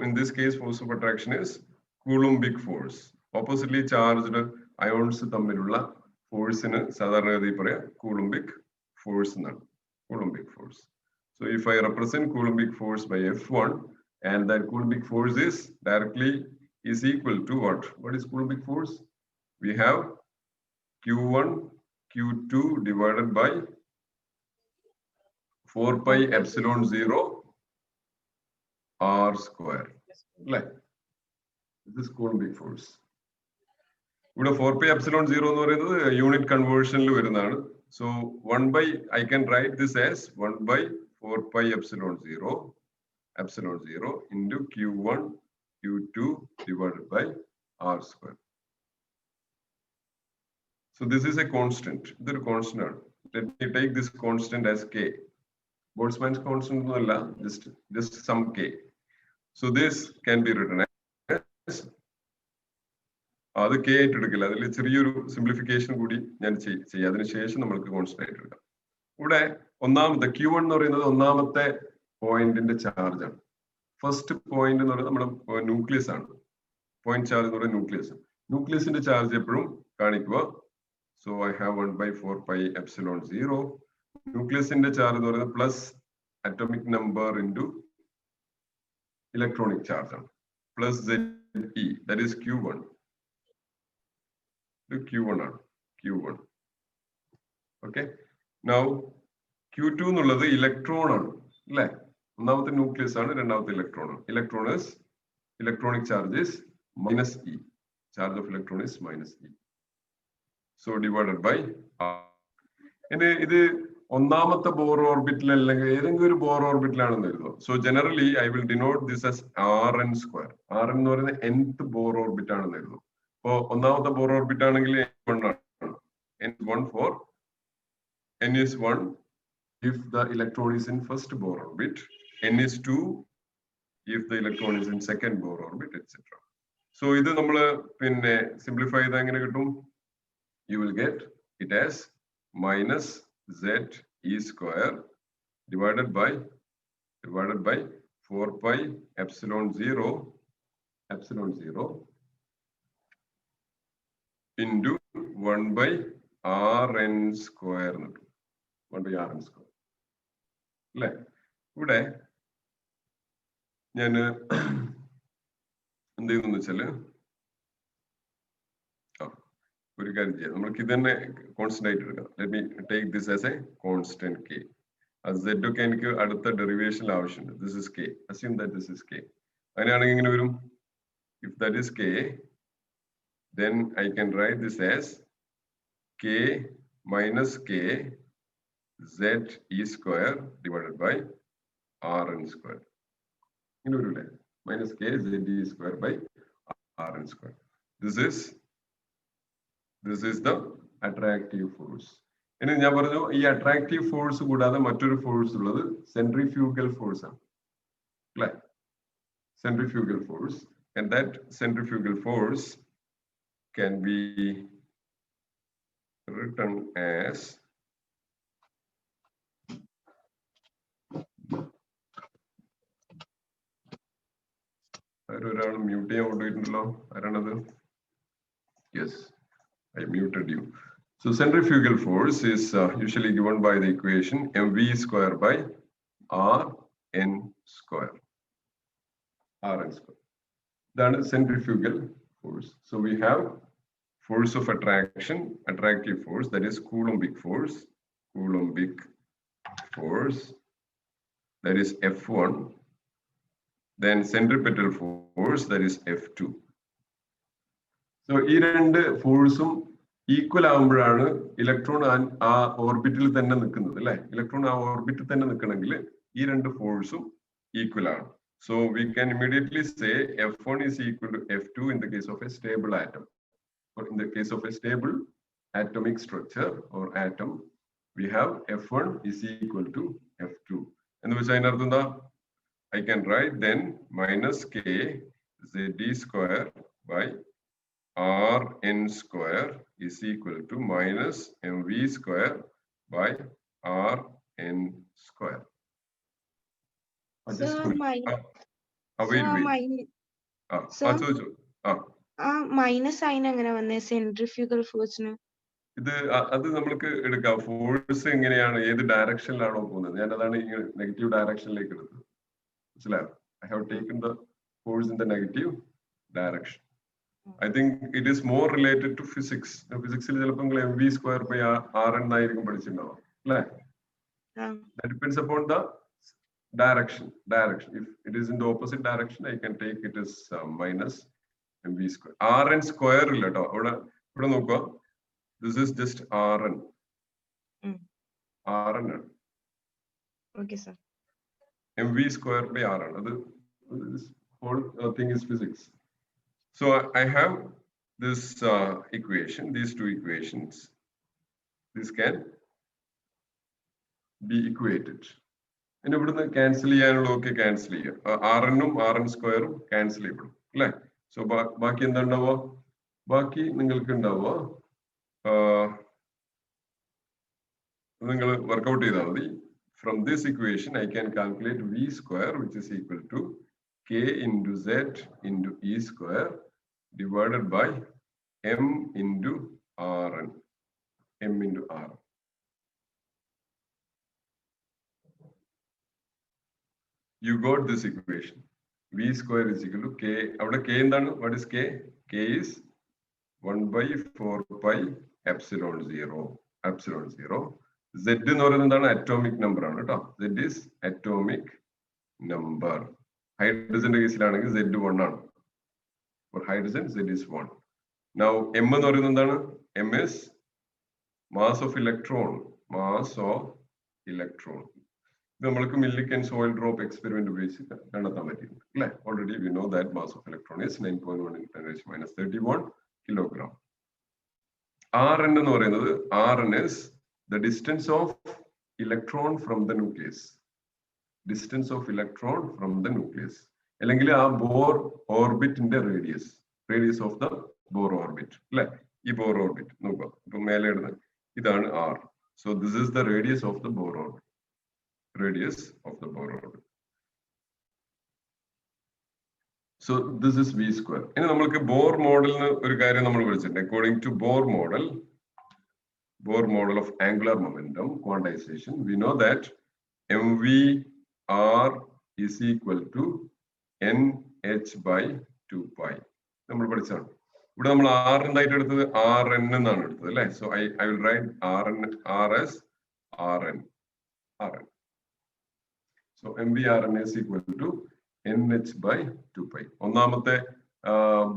in this case, force of attraction is Coulombic force. Oppositely charged ions തമ്മിലുള്ള ഫോഴ്സിന് സാധാരണഗതിയിൽ പറയാം Coulombic force എന്നാണ്. Coulombic force. So if I represent Coulombic force by F1, and that Coulombic force is directly equal to what? What is Coulombic force? We have Q1 Q2 divided by 4 pi epsilon 0 R square. Like this is Coulombic force. ഇവിടെ 4 pi epsilon 0 എന്ന് പറയുന്നത് unit കൺവേർഷനിൽ വരുന്നതാണ്. So 1 by, I can write this as 1 by 4 pi epsilon 0 into Q1 Q2 divided by R square. So this is a constant. This is a constant. Let me take this constant as K. Boltzmann's constant just some K. So this can be written as അത് K ആയിട്ട് എടുക്കില്ല. അതിൽ ചെറിയൊരു simplification കൂടി ഞാൻ ചെയ്യാം. അതിനുശേഷം നമ്മൾക്ക് കോൺസ്റ്റന്റ് ആയിട്ട് എടുക്കാം. ഇവിടെ ഒന്നാമത്തെ Q1 എന്ന് പറയുന്നത് ഒന്നാമത്തെ പോയിന്റിന്റെ ചാർജ് ആണ്. ഫസ്റ്റ് പോയിന്റ് എന്ന് പറയുന്നത് നമ്മുടെ ന്യൂക്ലിയസ് ആണ്. പോയിന്റ് ചാർജ് എന്ന് പറയുന്നത് ന്യൂക്ലിയസ്. ന്യൂക്ലിയസിന്റെ ചാർജ് എപ്പോഴും കാണിക്കുക. So I have 1 by 4 pi epsilon 0. ന്യൂക്ലിയസിന്റെ ചാർജ് എന്ന് പറയുന്നത് plus atomic number into electronic charge ആണ്. Plus ZE, that is Q1. ഇത് Q1 ആണ്. Q1. Okay. Now Q2 എന്നുള്ളത് ഇലക്ട്രോൺ ആണ് അല്ലേ? ഒന്നാമത്തെ ന്യൂക്ലിയസ് ആണ്, രണ്ടാമത്തെ ഇലക്ട്രോൺ ആണ്. Electronic charge is minus E. Charge of electron is minus E. So divided by R. ഇനി ഇത് ഒന്നാമത്തെ ബോർ ഓർബിറ്റിൽ അല്ലെങ്കിൽ ഏതെങ്കിലും ഒരു ബോർ ഓർബിറ്റിലാണെന്ന് എഴുതുക. So generally I will denote this as Rn square. Rn എന്ന് പറയുന്നത് nth ബോർ ഓർബിറ്റ് ആണെന്ന് എഴുതും. അപ്പോ ഒന്നാമത്തെ ബോർ ഓർബിറ്റ് ആണെങ്കിൽ N1 ആണ്. N1 for N is 1 if the electron is in first Bohr orbit. N is 2 if the electron is in second Bohr orbit, etc. So ഇത് നമ്മൾ പിന്നെ സിംപ്ലിഫൈ ചെയ്താൽ എങ്ങനെ കിട്ടും? You will get it as minus ZE square divided by 4 pi epsilon 0 into 1 by Rn square. 1 by Rn square. അല്ലേ? ഇവിടെ ഞാൻ എന്ത് ചെയ്യുന്നു വെച്ചാല് ഒരു കാര്യം ചെയ്യാം. നമ്മൾക്ക് ഇത് തന്നെ കോൺസ്റ്റന്റ് ആയിട്ട് എടുക്കാം. Let me take this as A constant K. Z ഒക്കെ എനിക്ക് അടുത്ത ഡെറിവേഷനിൽ ആവശ്യമുണ്ട്. This is K. Assume that this is K. അങ്ങനെയാണെങ്കിൽ ഇങ്ങനെ വരും. If that is K, then I can write this as K minus K ZE square divided by Rn square. ഇങ്ങനെ വരൂല്ലേ? Minus K ZE square by Rn square. This is the attractive force. ഇനി ഞാൻ പറഞ്ഞു ഈ attractive force കൂടാതെ മറ്റൊരു force ഉള്ളത് centrifugal force ആണ് അല്ലേ? Centrifugal force, and that centrifugal force can be written as ഒരാൾ മ്യൂട്ട് ചെയ്യാൻ കൊണ്ടുപോയിട്ടുണ്ടല്ലോ. ആരാണത്? Yes, I muted you. So centrifugal force is usually given by the equation mv square by Rn square. Rn square. That is centrifugal force. So we have force of attraction, attractive force, that is Coulombic force, that is F1. Then centripetal force, that is F2. So ഈ രണ്ട് ഫോഴ്സും equal ആകുമ്പോഴാണ് electron ആ ഓർബിറ്റിൽ തന്നെ നിൽക്കുന്നത് അല്ലെ? Electron ആ ഓർബിറ്റിൽ തന്നെ നിൽക്കണമെങ്കിൽ ഈ രണ്ട് ഫോഴ്സും ഈക്വൽ ആണ്. So we can immediately say F1 is equal to F2 in the case of a stable atom. Or in the case of a stable atomic structure or atom, we have F1 is equal to F2. And which I can write then minus K ZD square by Rn square is equal to minus mv square by Rn square. Sir, Wait. minus sign എങ്ങനെ വന്നേ centrifugal ഫോഴ്സിന്? അത് നമുക്ക് എടുക്കാം. Force എങ്ങനെയാണ് ഏത് ഡയറക്ഷനിലാണോ പോകുന്നത്, ഞാൻ അതാണ് ഈ നെഗറ്റീവ് ഡയറക്ഷനിലേക്ക് എടുത്തത്. മനസ്സിലായോ? I have taken the force in the negative direction. I think it is more related to physics. Physics il chelappo mv square by Rn ആയിരിക്കും പഠിച്ചിട്ടുണ്ടാവും അല്ലേ? That depends upon the direction. If it is in the opposite direction, I can take it as minus mv square. Rn square ഇല്ല ട്ടോ. ഇവിടെ നോക്കുക. This is just Rn. Rn. Okay, sir. mv square by Rn. This whole thing is physics. So I have this equation, these two equations. This can be equated. And ഇവിടുന്ന് cancel ചെയ്യാനുള്ളതൊക്കെ cancel ചെയ്യാം. Rn ഉം Rn square ഉം cancel ചെയ്യപ്പെടും അല്ലേ? So ബാക്കി എന്താ ഉണ്ടാവുക? ബാക്കി നിങ്ങൾക്ക് ഉണ്ടാവുക നിങ്ങൾ വർക്കൗട്ട് ചെയ്താൽ മതി. From this equation, I can calculate v square, which is equal to k into z into e square divided by m into Rn. M into R. You got this equation. V square is equal to k. K what is k? K is 1 by 4 pi epsilon 0. Epsilon 0. Z എന്ന് പറയുന്നത് എന്താണ്? Atomic number ആണ് കേട്ടോ. Z is atomic number. ഹൈഡ്രജന്റെ കേസിലാണെങ്കിൽ Z 1 ആണ്. For hydrogen, Z is 1. Now M എന്ന് പറയുന്നത് എന്താണ്? M is mass of electron. Mass of electron. ഇത് നമ്മൾക്ക് Millikan's oil drop experiment ഉപയോഗിച്ച് കണ്ടെത്താൻ പറ്റിയിട്ടുണ്ട് അല്ലേ? Already we know that mass of electron is 9.1 × 10⁻31 kilogram. Rn എന്ന് പറയുന്നത് Rn is the distance of electron from the nucleus. Distance of electron from the nucleus. അല്ലെങ്കിൽ ആ ബോർ ഓർബിറ്റിന്റെ radius of the Bohr orbit അല്ലെ? ഈ bore orbit നോക്കുക. ഇപ്പൊ മേലെ ഇടുന്നത് ഇതാണ് R. So this is the radius of the Bohr orbit. So this is v square. ഇനി നമ്മൾക്ക് ബോർ മോഡലിന് ഒരു കാര്യം നമ്മൾ വിളിച്ചിട്ടുണ്ട്. According to Bohr model of angular momentum quantization, we know that mvr is equal to nh by 2 pi. നമ്മൾ പഠിച്ചാണ്. ഇവിടെ നമ്മൾ R എന്തായിട്ട് എടുത്തത്? Rn എന്നാണ് എടുത്തത് അല്ലേ? So I will write R as Rn. So mvrn is equal to nh by 2 pi. ഒന്നാമത്തെ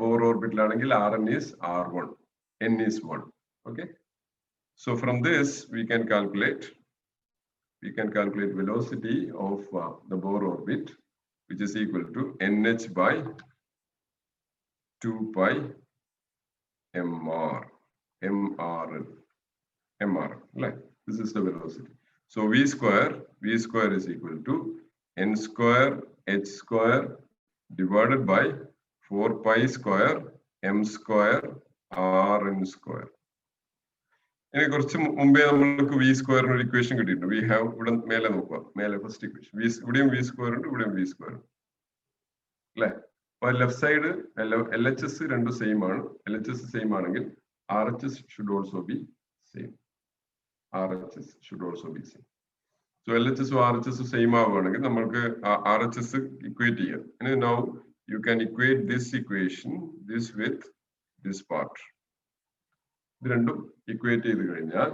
bore ഓർബിറ്റിലാണെങ്കിൽ Rn is R1, n is 1. Okay. So from this we can calculate velocity of the Bohr orbit, which is equal to nh by 2 pi mrn. Right? This is the velocity. So v square is equal to n square h square divided by 4 pi square m square rn square. ഇനി കുറച്ച് മുമ്പേ നമ്മൾക്ക് v സ്ക്വയറിന് ഒരു equation കിട്ടിയിട്ടുണ്ട്. We have ഇവിടെ മേലെ നോക്കുക. മേലെ ഫസ്റ്റ് ഇക്വേഷൻ ഇവിടെയും v സ്ക്വയർ ഉണ്ട്, ഇവിടെയും v സ്ക്വയർ ഉണ്ട് അല്ലെ? അപ്പൊ ലെഫ്റ്റ് സൈഡ് LHS രണ്ടും സെയിം ആണ്. LHS സെയിം ആണെങ്കിൽ RHS should also be same. So LHS RHS same ആവുകയാണെങ്കിൽ നമ്മൾക്ക് RHS ഇക്വേറ്റ് ചെയ്യാം. And now you can equate this equation with this part. ഇത് രണ്ടും ഇക്വേറ്റ് ചെയ്ത് കഴിഞ്ഞാൽ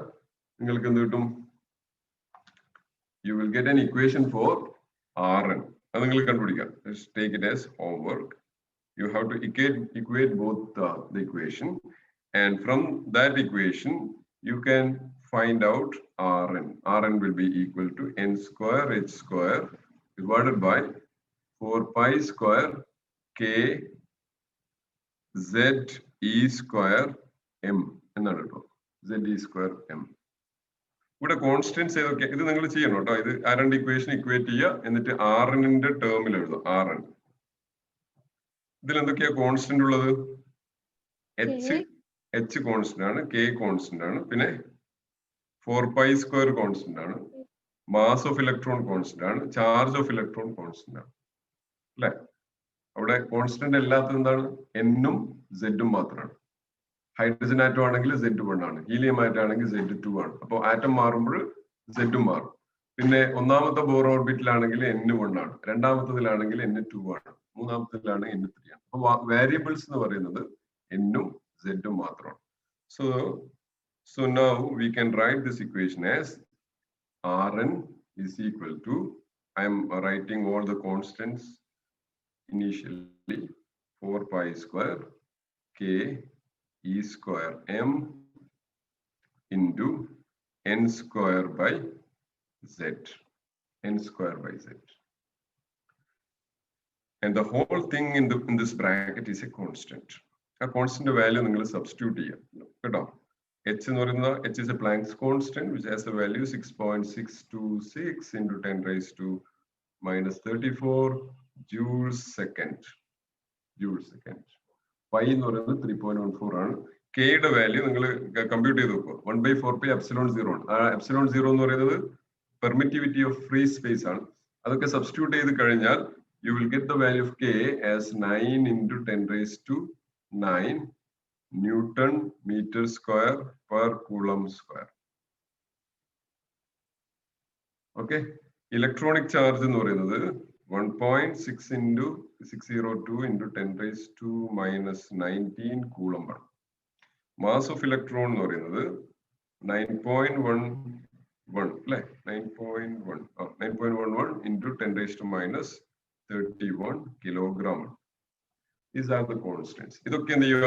നിങ്ങൾക്ക് എന്ത് കിട്ടും? You will get an equation for Rn. അത് നിങ്ങൾ കണ്ടുപിടിക്കാം. Let's take it as homework. You have to equate both the equation, and from that equation you can find out Rn. Rn will be equal to n square h square divided by 4 pi square k z e square m എന്നാണ് കേട്ടോ. z e square m. ഇവിടെ constants ഏതൊക്കെ? ഇത് നിങ്ങൾ ചെയ്യണം കേട്ടോ. ഇത് ആ രണ്ട് ഇക്വേഷൻ ഇക്വേറ്റ് ചെയ്യുക, എന്നിട്ട് Rnന്റെ ടേമിൽ എഴുതും. Rn ഇതിൽ എന്തൊക്കെയാ കോൺസ്റ്റന്റ് ഉള്ളത്? h കോൺസ്റ്റന്റ് ആണ്, k കോൺസ്റ്റന്റ് ആണ്, പിന്നെ 4 pi സ്ക്വയർ കോൺസ്റ്റന്റ് ആണ്, മാസ് ഓഫ് ഇലക്ട്രോൺ കോൺസ്റ്റന്റ് ആണ്, ചാർജ് ഓഫ് ഇലക്ട്രോൺ കോൺസ്റ്റന്റ് ആണ് അല്ലെ? അവിടെ കോൺസ്റ്റന്റ് അല്ലാത്തത് എന്താണ്? n-ഉം z-ഉം മാത്രമാണ്. ഹൈഡ്രജൻ ആറ്റം ആണെങ്കിൽ Z1 ആണ്, ഹീലിയം ആറ്റം ആണെങ്കിൽ Z2 ആണ്. അപ്പോൾ ആറ്റം മാറുമ്പോൾ Z-ഉം മാറും. പിന്നെ ഒന്നാമത്തെ ബോർ ഓർബിറ്റിലാണെങ്കിൽ N1 ആണ്, രണ്ടാമത്തതിലാണെങ്കിൽ N2 ആണ്, മൂന്നാമത്തതിലാണ് N3 ആണ്. അപ്പൊ വേരിയബിൾസ് എന്ന് പറയുന്നത് N-ഉം Z-ഉം മാത്രമാണ്. So now we can write this equation as Rn is equal to, I am writing all the constants initially, 4 pi square k e square m into n square by z, n square by z, and the whole thing in this bracket is a constant. A constant value നിങ്ങൾ substitute ചെയ്യുക കേട്ടോ. h എന്ന് പറയുന്നത് h is a Planck's constant which has a value 6.626 into 10 raised to minus 34 joules second. Pi എന്ന് പറയുന്നത് 3.14 ആണ്. k യുടെ value നിങ്ങൾ കമ്പ്യൂട്ട് ചെയ്ത് നോക്കുക. 1/4 pi epsilon 0 ആണ്. ആ epsilon 0 എന്ന് പറയുന്നത് പെർമിറ്റിവിറ്റി ഓഫ് ഫ്രീ സ്പേസ് ആണ്. അതൊക്കെ സബ്സ്റ്റിറ്റ്യൂട്ട് ചെയ്ത് കഴിഞ്ഞാൽ you will get the value of k as 9 into 10 raised to 9 Newton meter square per coulomb square. Okay, electronic charge എന്ന് പറയുന്നത് 1.6 into 602 into 10 raised to minus 19 coulomb ആണ്. Mass of electron എന്ന് പറയുന്നത് 9.11 അല്ലേ? 9.11 into 10 raised to minus 31 kilogram. These are the constants. ഇതൊക്കെ എന്ത് ചെയ്യുക?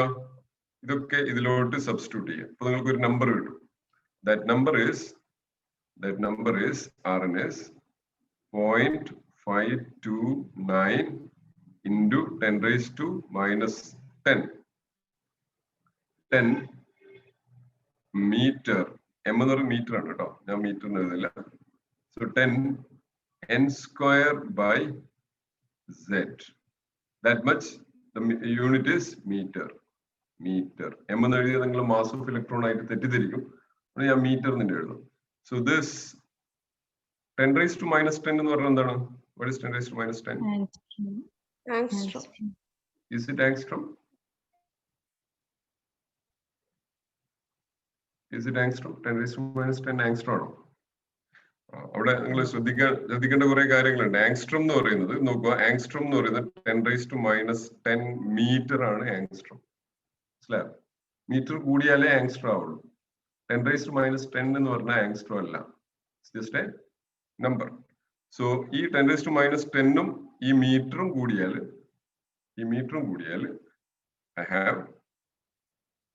ഇതൊക്കെ ഇതിലോട്ട് സബ്സ്റ്റിറ്റ്യൂട്ട് ചെയ്യുക. അപ്പൊ നിങ്ങൾക്ക് ഒരു നമ്പർ കിട്ടും. That number is Rn is 0.529 into 10 raised to minus 10 meter. M എന്ന് പറയുന്നത് മീറ്റർ ആണ് കേട്ടോ, ഞാൻ metre എഴുതില്ല. So 10 n square by z. That much the unit is meter. M എന്ന് എഴുതിയാൽ നിങ്ങൾ മാസ് ഓഫ് ഇലക്ട്രോൺ ആയിട്ട് തെറ്റിദ്ധരിക്കും. ഞാൻ മീറ്റർ എന്ന് എഴുതും. So this 10 raised to minus 10 എന്ന് പറഞ്ഞാൽ എന്താണ്? What is 10 raised to minus 10? Angstrom. Is it angstrom? Is it angstrom? 10 raised to minus 10 angstrom ആണോ? അവിടെ നിങ്ങൾ ശ്രദ്ധിക്കേണ്ട കുറെ കാര്യങ്ങളുണ്ട്. ആങ്സ്ട്രോം എന്ന് പറയുന്നത് നോക്കുക, ആങ്സ്ട്രോം എന്ന് പറയുന്നത് 10 raised to minus 10 മീറ്റർ ആണ് ആങ്സ്ട്രോം. മനസ്സിലായോ? മീറ്റർ കൂടിയാലേ ആങ്സ്ട്രോം ആവുള്ളൂ. 10 raised to minus 10 എന്ന് പറഞ്ഞാൽ ആങ്സ്ട്രോം അല്ല, ജസ്റ്റ് എ നമ്പർ. സോ ഈ 10 raised to minus 10-ഉം ഈ മീറ്ററും കൂടിയാൽ I have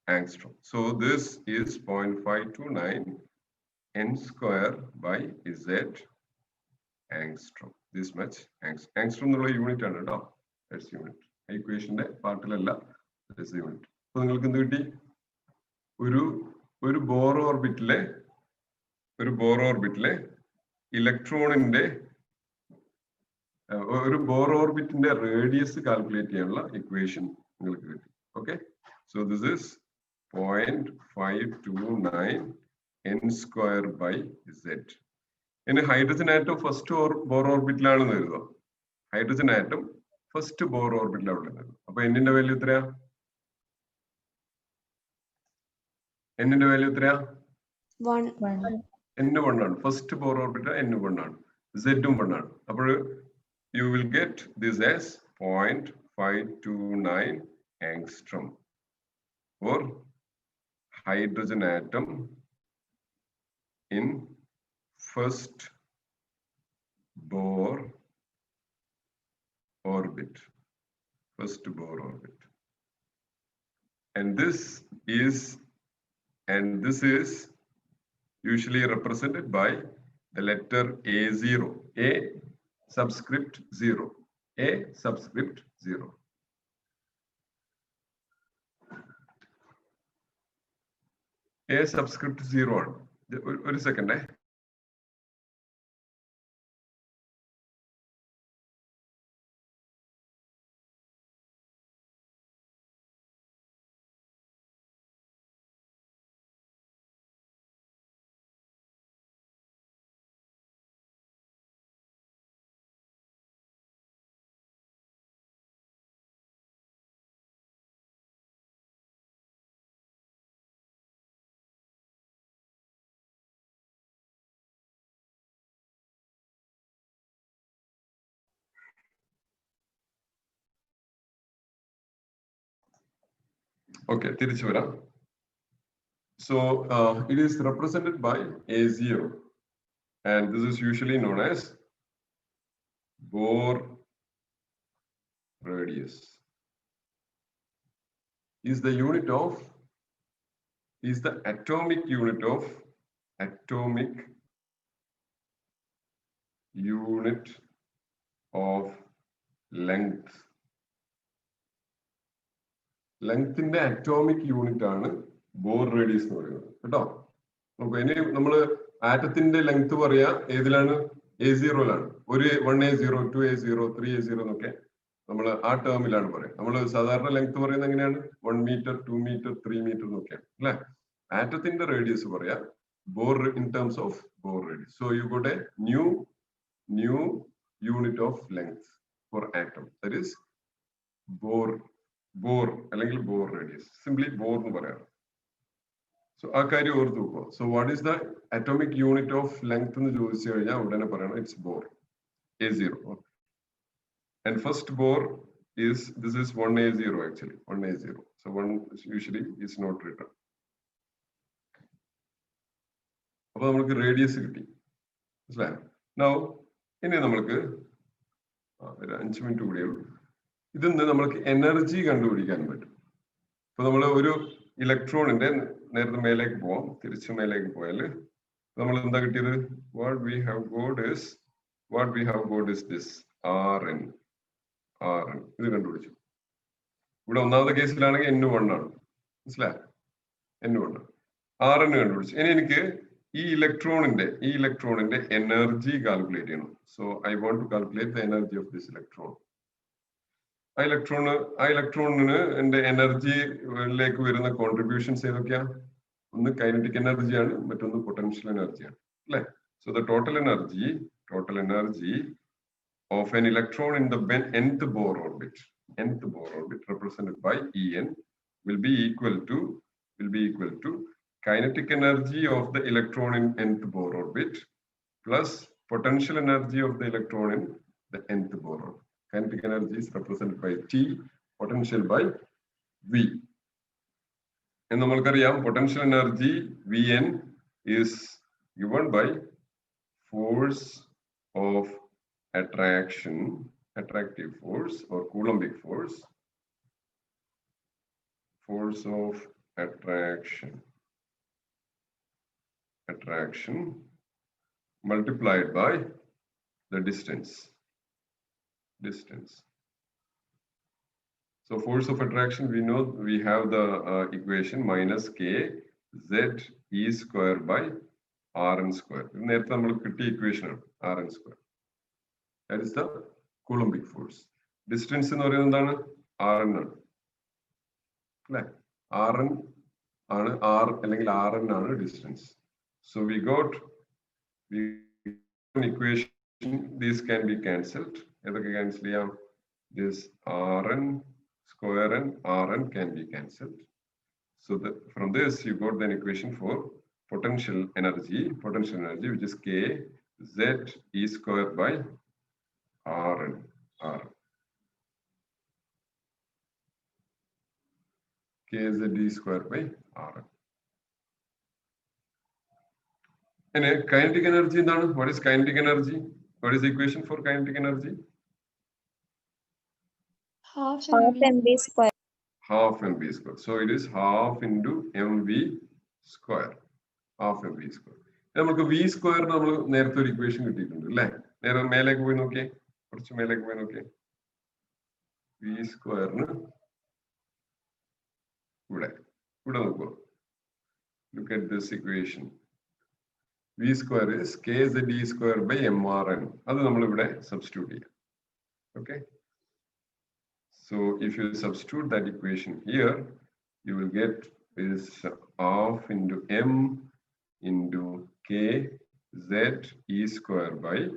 angstrom. So this is 0.529 n square by z angstrom. This much angstrom എന്നുള്ള യൂണിറ്റ് ആണ് കേട്ടോ. That's unit. ഇക്വേഷന്റെ പാർട്ടിലല്ല, that's unit. അപ്പൊ നിങ്ങൾക്ക് എന്ത് കിട്ടി? ഒരു ബോർ ഓർബിറ്റിലെ ഇലക്ട്രോണിന്റെ ഒരു ബോർ ഓർബിറ്റിന്റെ റേഡിയസ് കാൽക്കുലേറ്റ് ചെയ്യാനുള്ള ഇക്വേഷൻ നിങ്ങൾക്ക് കിട്ടി. Okay, so this is 0.529 n square by z. ഇനി ഹൈഡ്രജൻ ആറ്റം ഫസ്റ്റ് ബോർ ഓർബിറ്റിലാണെന്ന് കരുതുക. ഹൈഡ്രജൻ ആറ്റം ഫസ്റ്റ് ബോർ ഓർബിറ്റിലാണ്. അപ്പൊ എന്നിന്റെ വാല്യൂ എത്രയാ? എന്നിന്റെ വാല്യൂ എത്രയാ? n1 ആണ്. ഫസ്റ്റ് ബോർ ഓർബിറ്റ് n1 ആണ്, z-ഉം 1 ആണ്. അപ്പോൾ you will get this as 0.529 angstrom for hydrogen atom in first Bohr orbit. And this is usually represented by the letter A0, A subscript 0. A subscript 0. A subscript 0 ആണ്. ഒരു സെക്കൻഡേ. Okay, തിരിച്ചു വരാം. So it is represented by A0, and this is usually known as Bohr radius. Is the atomic unit of length. Length in the atomic unit ആണ് Bohr radius എന്ന് പറയുന്നത് കേട്ടോ. നമുക്ക് ഇനി നമ്മൾ ആറ്റത്തിന്റെ ലെങ്ത് പറയാ ഏതിലാണ്? A0ലാണ്. ഒരു 1A0, 2A0, 3A0 എന്നൊക്കെ നമ്മൾ ആ ടേമിലാണ് പറയുക. നമ്മൾ സാധാരണ ലെങ്ത് പറയുന്നത് എങ്ങനെയാണ്? 1 മീറ്റർ, 2 മീറ്റർ, 3 മീറ്റർ എന്നൊക്കെയാണ് അല്ലെ? ആറ്റത്തിന്റെ റേഡിയസ് പറയാ Bohr in terms of Bohr radius. So you got a new unit of length for atom, that is Bohr അല്ലെങ്കിൽ Bohr radius. Simply Bohr എന്ന് പറയാം. So ആ കാര്യം ഓർത്ത് വെക്കുക. So what is the atomic unit of length എന്ന് ചോദിച്ചു കഴിഞ്ഞാൽ ഉടനെ പറയണം it's Bohr. A0. And first Bohr is, this is 1A0 actually, 1A0. So 1 usually is not written. അപ്പോൾ നമുക്ക് റേഡിയസ് കിട്ടി. മനസ്സിലായോ? Now ഇനി നമ്മൾക്ക് ഒരു 5 മിനിറ്റ് കൂടിയേ ഉള്ളൂ. ഇതിന്ന് നമ്മൾക്ക് എനർജി കണ്ടുപിടിക്കാൻ പറ്റും. ഇപ്പൊ നമ്മൾ ഒരു ഇലക്ട്രോണിന്റെ നേരത്തെ മേലേക്ക് പോവാം, തിരിച്ചു മേലേക്ക് പോയാൽ നമ്മൾ എന്താ കിട്ടിയത്? what we have got is this Rn. ഇത് കണ്ടുപിടിച്ചു. ഇവിടെ ഒന്നാമത്തെ കേസിലാണെങ്കിൽ N1 ആണ്. മനസ്സിലായോ? N1 Rn കണ്ടുപിടിച്ചു. ഇനി എനിക്ക് ഈ ഇലക്ട്രോണിന്റെ എനർജി കാൽക്കുലേറ്റ് ചെയ്യണം. So I want to calculate the energy of this electron. ആ ഇലക്ട്രോണിന് എന്റെ എനർജിയിലേക്ക് വരുന്ന കോൺട്രിബ്യൂഷൻസ് ഏതൊക്കെയാ? ഒന്ന് കൈനറ്റിക് എനർജിയാണ്, മറ്റൊന്ന് പൊട്ടൻഷ്യൽ എനർജിയാണ് അല്ലെ? So the total energy of an electron in the nth Bohr orbit represented by En will be equal to kinetic energy of the electron in nth Bohr orbit plus potential energy of the electron in the nth Bohr orbit. Kinetic energy is represented by T, potential by V. And namalkariam potential energy Vn is given by force of attractive force or Coulombic force of attraction multiplied by the distance. So force of attraction, we know we have the equation minus k z e square by Rn square. നേരത്തെ നമ്മൾ കിട്ടിയ equation ആണ് Rn square. That is the Coulombic force. Distance എന്ന് പറയുന്നത് എന്താണ്? Rn ആണ് അല്ലേ? Rn ആണ് R അല്ലെങ്കിൽ Rn ആണ് distance. So we got an equation. These can be cancelled. ഏതൊക്കെ cancel ചെയ്യാം? This Rn square and Rn can be cancelled. So from this you got an equation for potential energy which is k z e square by Rn. K z e square by Rn. And kinetic energy എന്താണ്? What is kinetic energy? What is the equation for kinetic energy? half mv square. Half mv square. So it is half into mv square. Half mv square. നമുക്ക് v square നമ്മൾ നേരത്തെ ഒരു equation കിട്ടിയിട്ടുണ്ട് അല്ലേ? നേരെ മേലേക്ക് പോയി നോക്കിയേ, കുറച്ച് മേലേക്ക് പോയി നോക്കിയേ. V square look at this equation. V square is KZE square by MRN. That's what we substitute here. Okay. So if you substitute that equation here, you will get this half into M into K Z E square by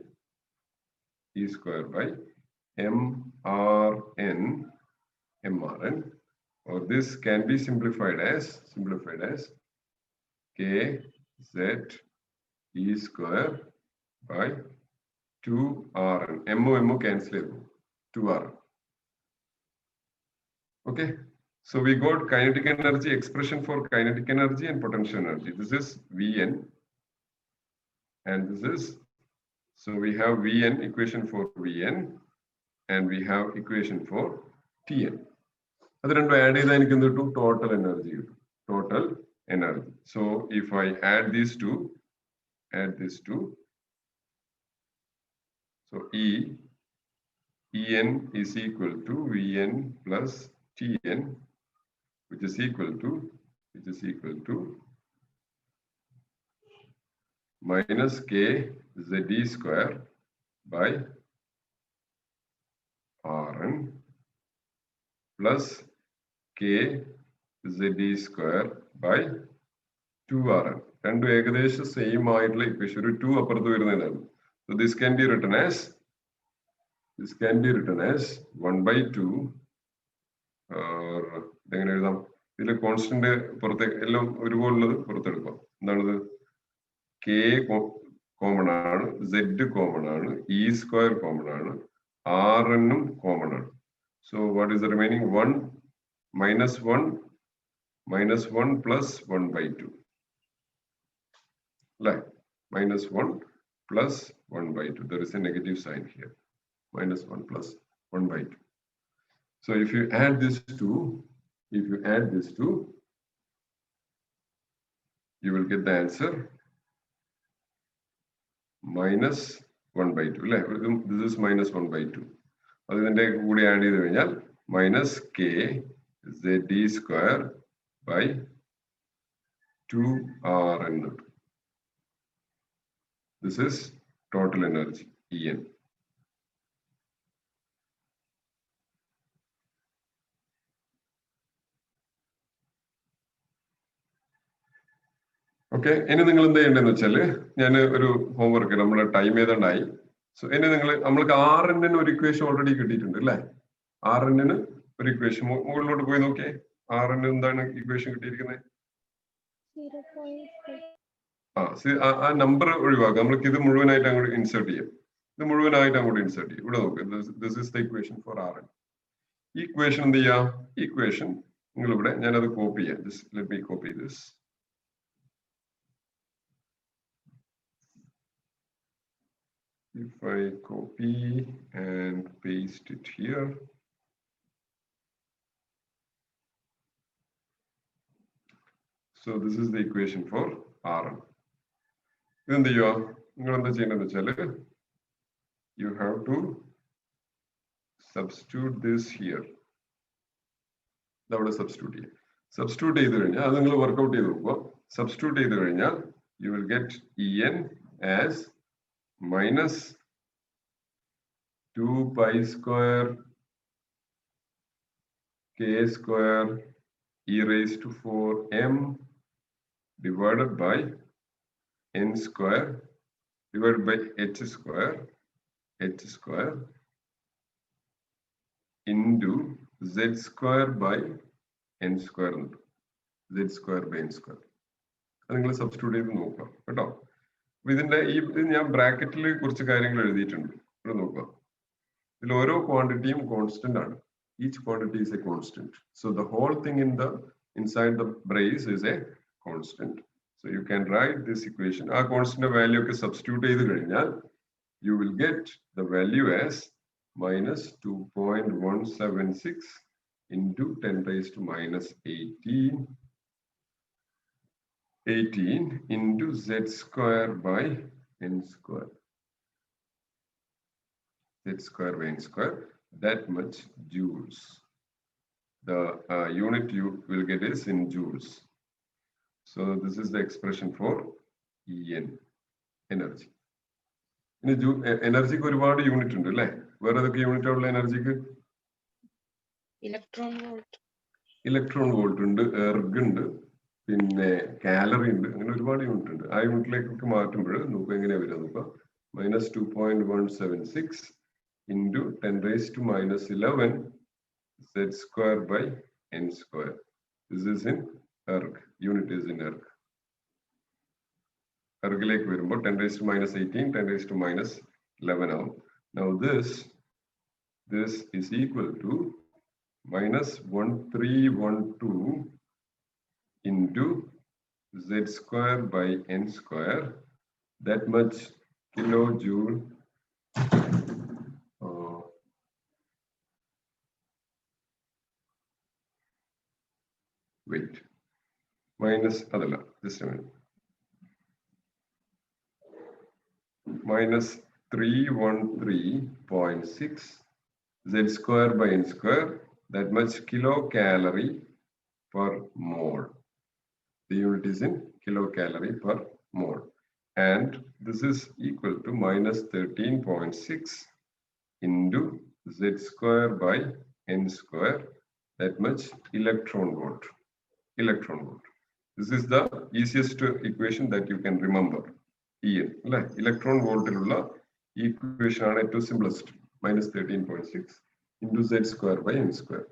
MRN, or this can be simplified as K Z E square by 2RN. MO cancel 2R. Okay, so we got kinetic energy expression for kinetic energy and potential energy. This is Vn, and this is, so we have Vn, equation for Vn, and we have equation for Tn. That's add total energy. Total energy. So if I add these two, so En is equal to Vn plus Tn, which is equal to minus K ZE square by Rn plus K ZE square by 2Rn. And to same equation 2 upper. So this can be written as 1 by 2 constant K common, Z common, E square common, Rn common. So what is the remaining? 1 minus 1 plus 1 by 2. Like minus 1 plus 1 by 2. There is a negative sign here. Minus 1 plus 1 by 2. So if you add this two, you will get the answer minus 1 by 2. This is minus 1 by 2. Other than add minus K ZE square by 2Rn. This is total energy, En. Okay, anything in the homework, time. So anything Rn equation already get Rn equation. Okay, Rn equation. 0.5. See, a number insert here. This is the equation for Rn. Equation the equation. Copy. Just let me copy this. If I copy and paste it here. So this is the equation for Rn. Then you have to substitute this here. That would substitute here. Substitute either work out. Substitute either you will get En as minus 2 pi square K square e raised to 4m divided by n square divided by h square into z square by n square. Z square by n square. I substitute within the bracket quantity constant. Each quantity is a constant. So the whole thing inside the brace is a constant. So you can write this equation. Our constant value substitute you will get the value as minus 2.176 into 10 raised to minus 18 into z square by n square. Z square by n square. that much joules. The unit you will get is in joules. So this is the expression for En, energy. Energy ഒരുപാട് unit ഉണ്ട് അല്ലേ? വേറെ ഏതൊക്കെ unit ഉള്ള എനർജിക്ക്? Electron volt ഉണ്ട്, erg ഉണ്ട്, പിന്നെ calorie ഉണ്ട്, അങ്ങനെ ഒരുപാട് യൂണിറ്റ് ഉണ്ട്. ആ യൂണിറ്റിലേക്കൊക്കെ മാറ്റുമ്പോൾ നമുക്ക് എങ്ങനെയാ വരിക നോക്കാം. -2.176 into 10⁻⁻11 z square by n square. This is in erg. Unit is in erg. Erg-ലേക്ക് വരുമ്പോൾ 10⁻18, 10⁻11 ആവും. Now this is equal to -1312 into z square by n square. That much kilojoule. Wait. Minus adala. Just a minute. -313.6 z square by n square. That much kilocalorie per mole. The unit is in kilocalorie per mole. And this is equal to -13.6 into z square by n square. That much electron volt. Electron volt. This is the easiest equation that you can remember. En. Electron volt equation is simplest. -13.6 into z square by n square.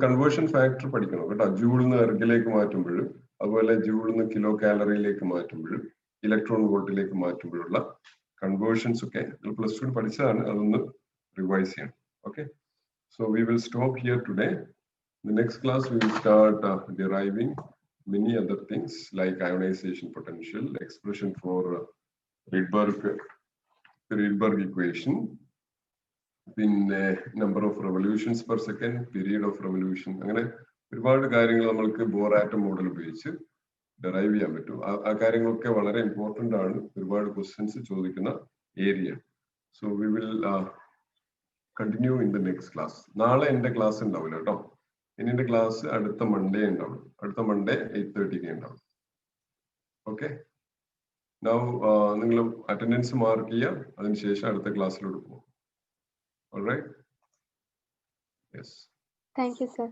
Conversion factor പഠിക്കണം കേട്ടോ. ജൂളിൽ എർഗിലേക്ക് മാറ്റുമ്പോഴും അതുപോലെ ജൂളിൽ നിന്ന് kilo കാലറിയിലേക്ക് മാറ്റുമ്പോഴും electron വോൾട്ടിലേക്ക് മാറ്റുമ്പോഴുള്ള conversions ഒക്കെ plus two പഠിച്ചതാണ്. അതൊന്ന് revise ചെയ്യണം. Okay, so we will stop here today. In the next class we will start deriving many other things like ionization potential, expression for Rydberg equation, പിന്നെ number of revolutions per second, period of revolution, അങ്ങനെ ഒരുപാട് കാര്യങ്ങൾ നമ്മൾക്ക് bore atom model ഉപയോഗിച്ച് derive ചെയ്യാൻ പറ്റും. ആ കാര്യങ്ങളൊക്കെ വളരെ ഇമ്പോർട്ടന്റ് ആണ്. ഒരുപാട് ക്വസ്റ്റ്യൻസ് ചോദിക്കുന്ന area. So we will continue in the next class. നാളെ എന്റെ ക്ലാസ് ഉണ്ടാവില്ല കേട്ടോ. എന്റെ ക്ലാസ് അടുത്ത മൺഡേ ഉണ്ടാവും. അടുത്ത മൺഡേ 8:30 ഉണ്ടാവും. ഓക്കെ, നൗ നിങ്ങൾ അറ്റൻഡൻസ് മാർക്ക് ചെയ്യുക. അതിനുശേഷം അടുത്ത ക്ലാസ്സിലോട്ട് പോകും. All right. Yes. Thank you, sir.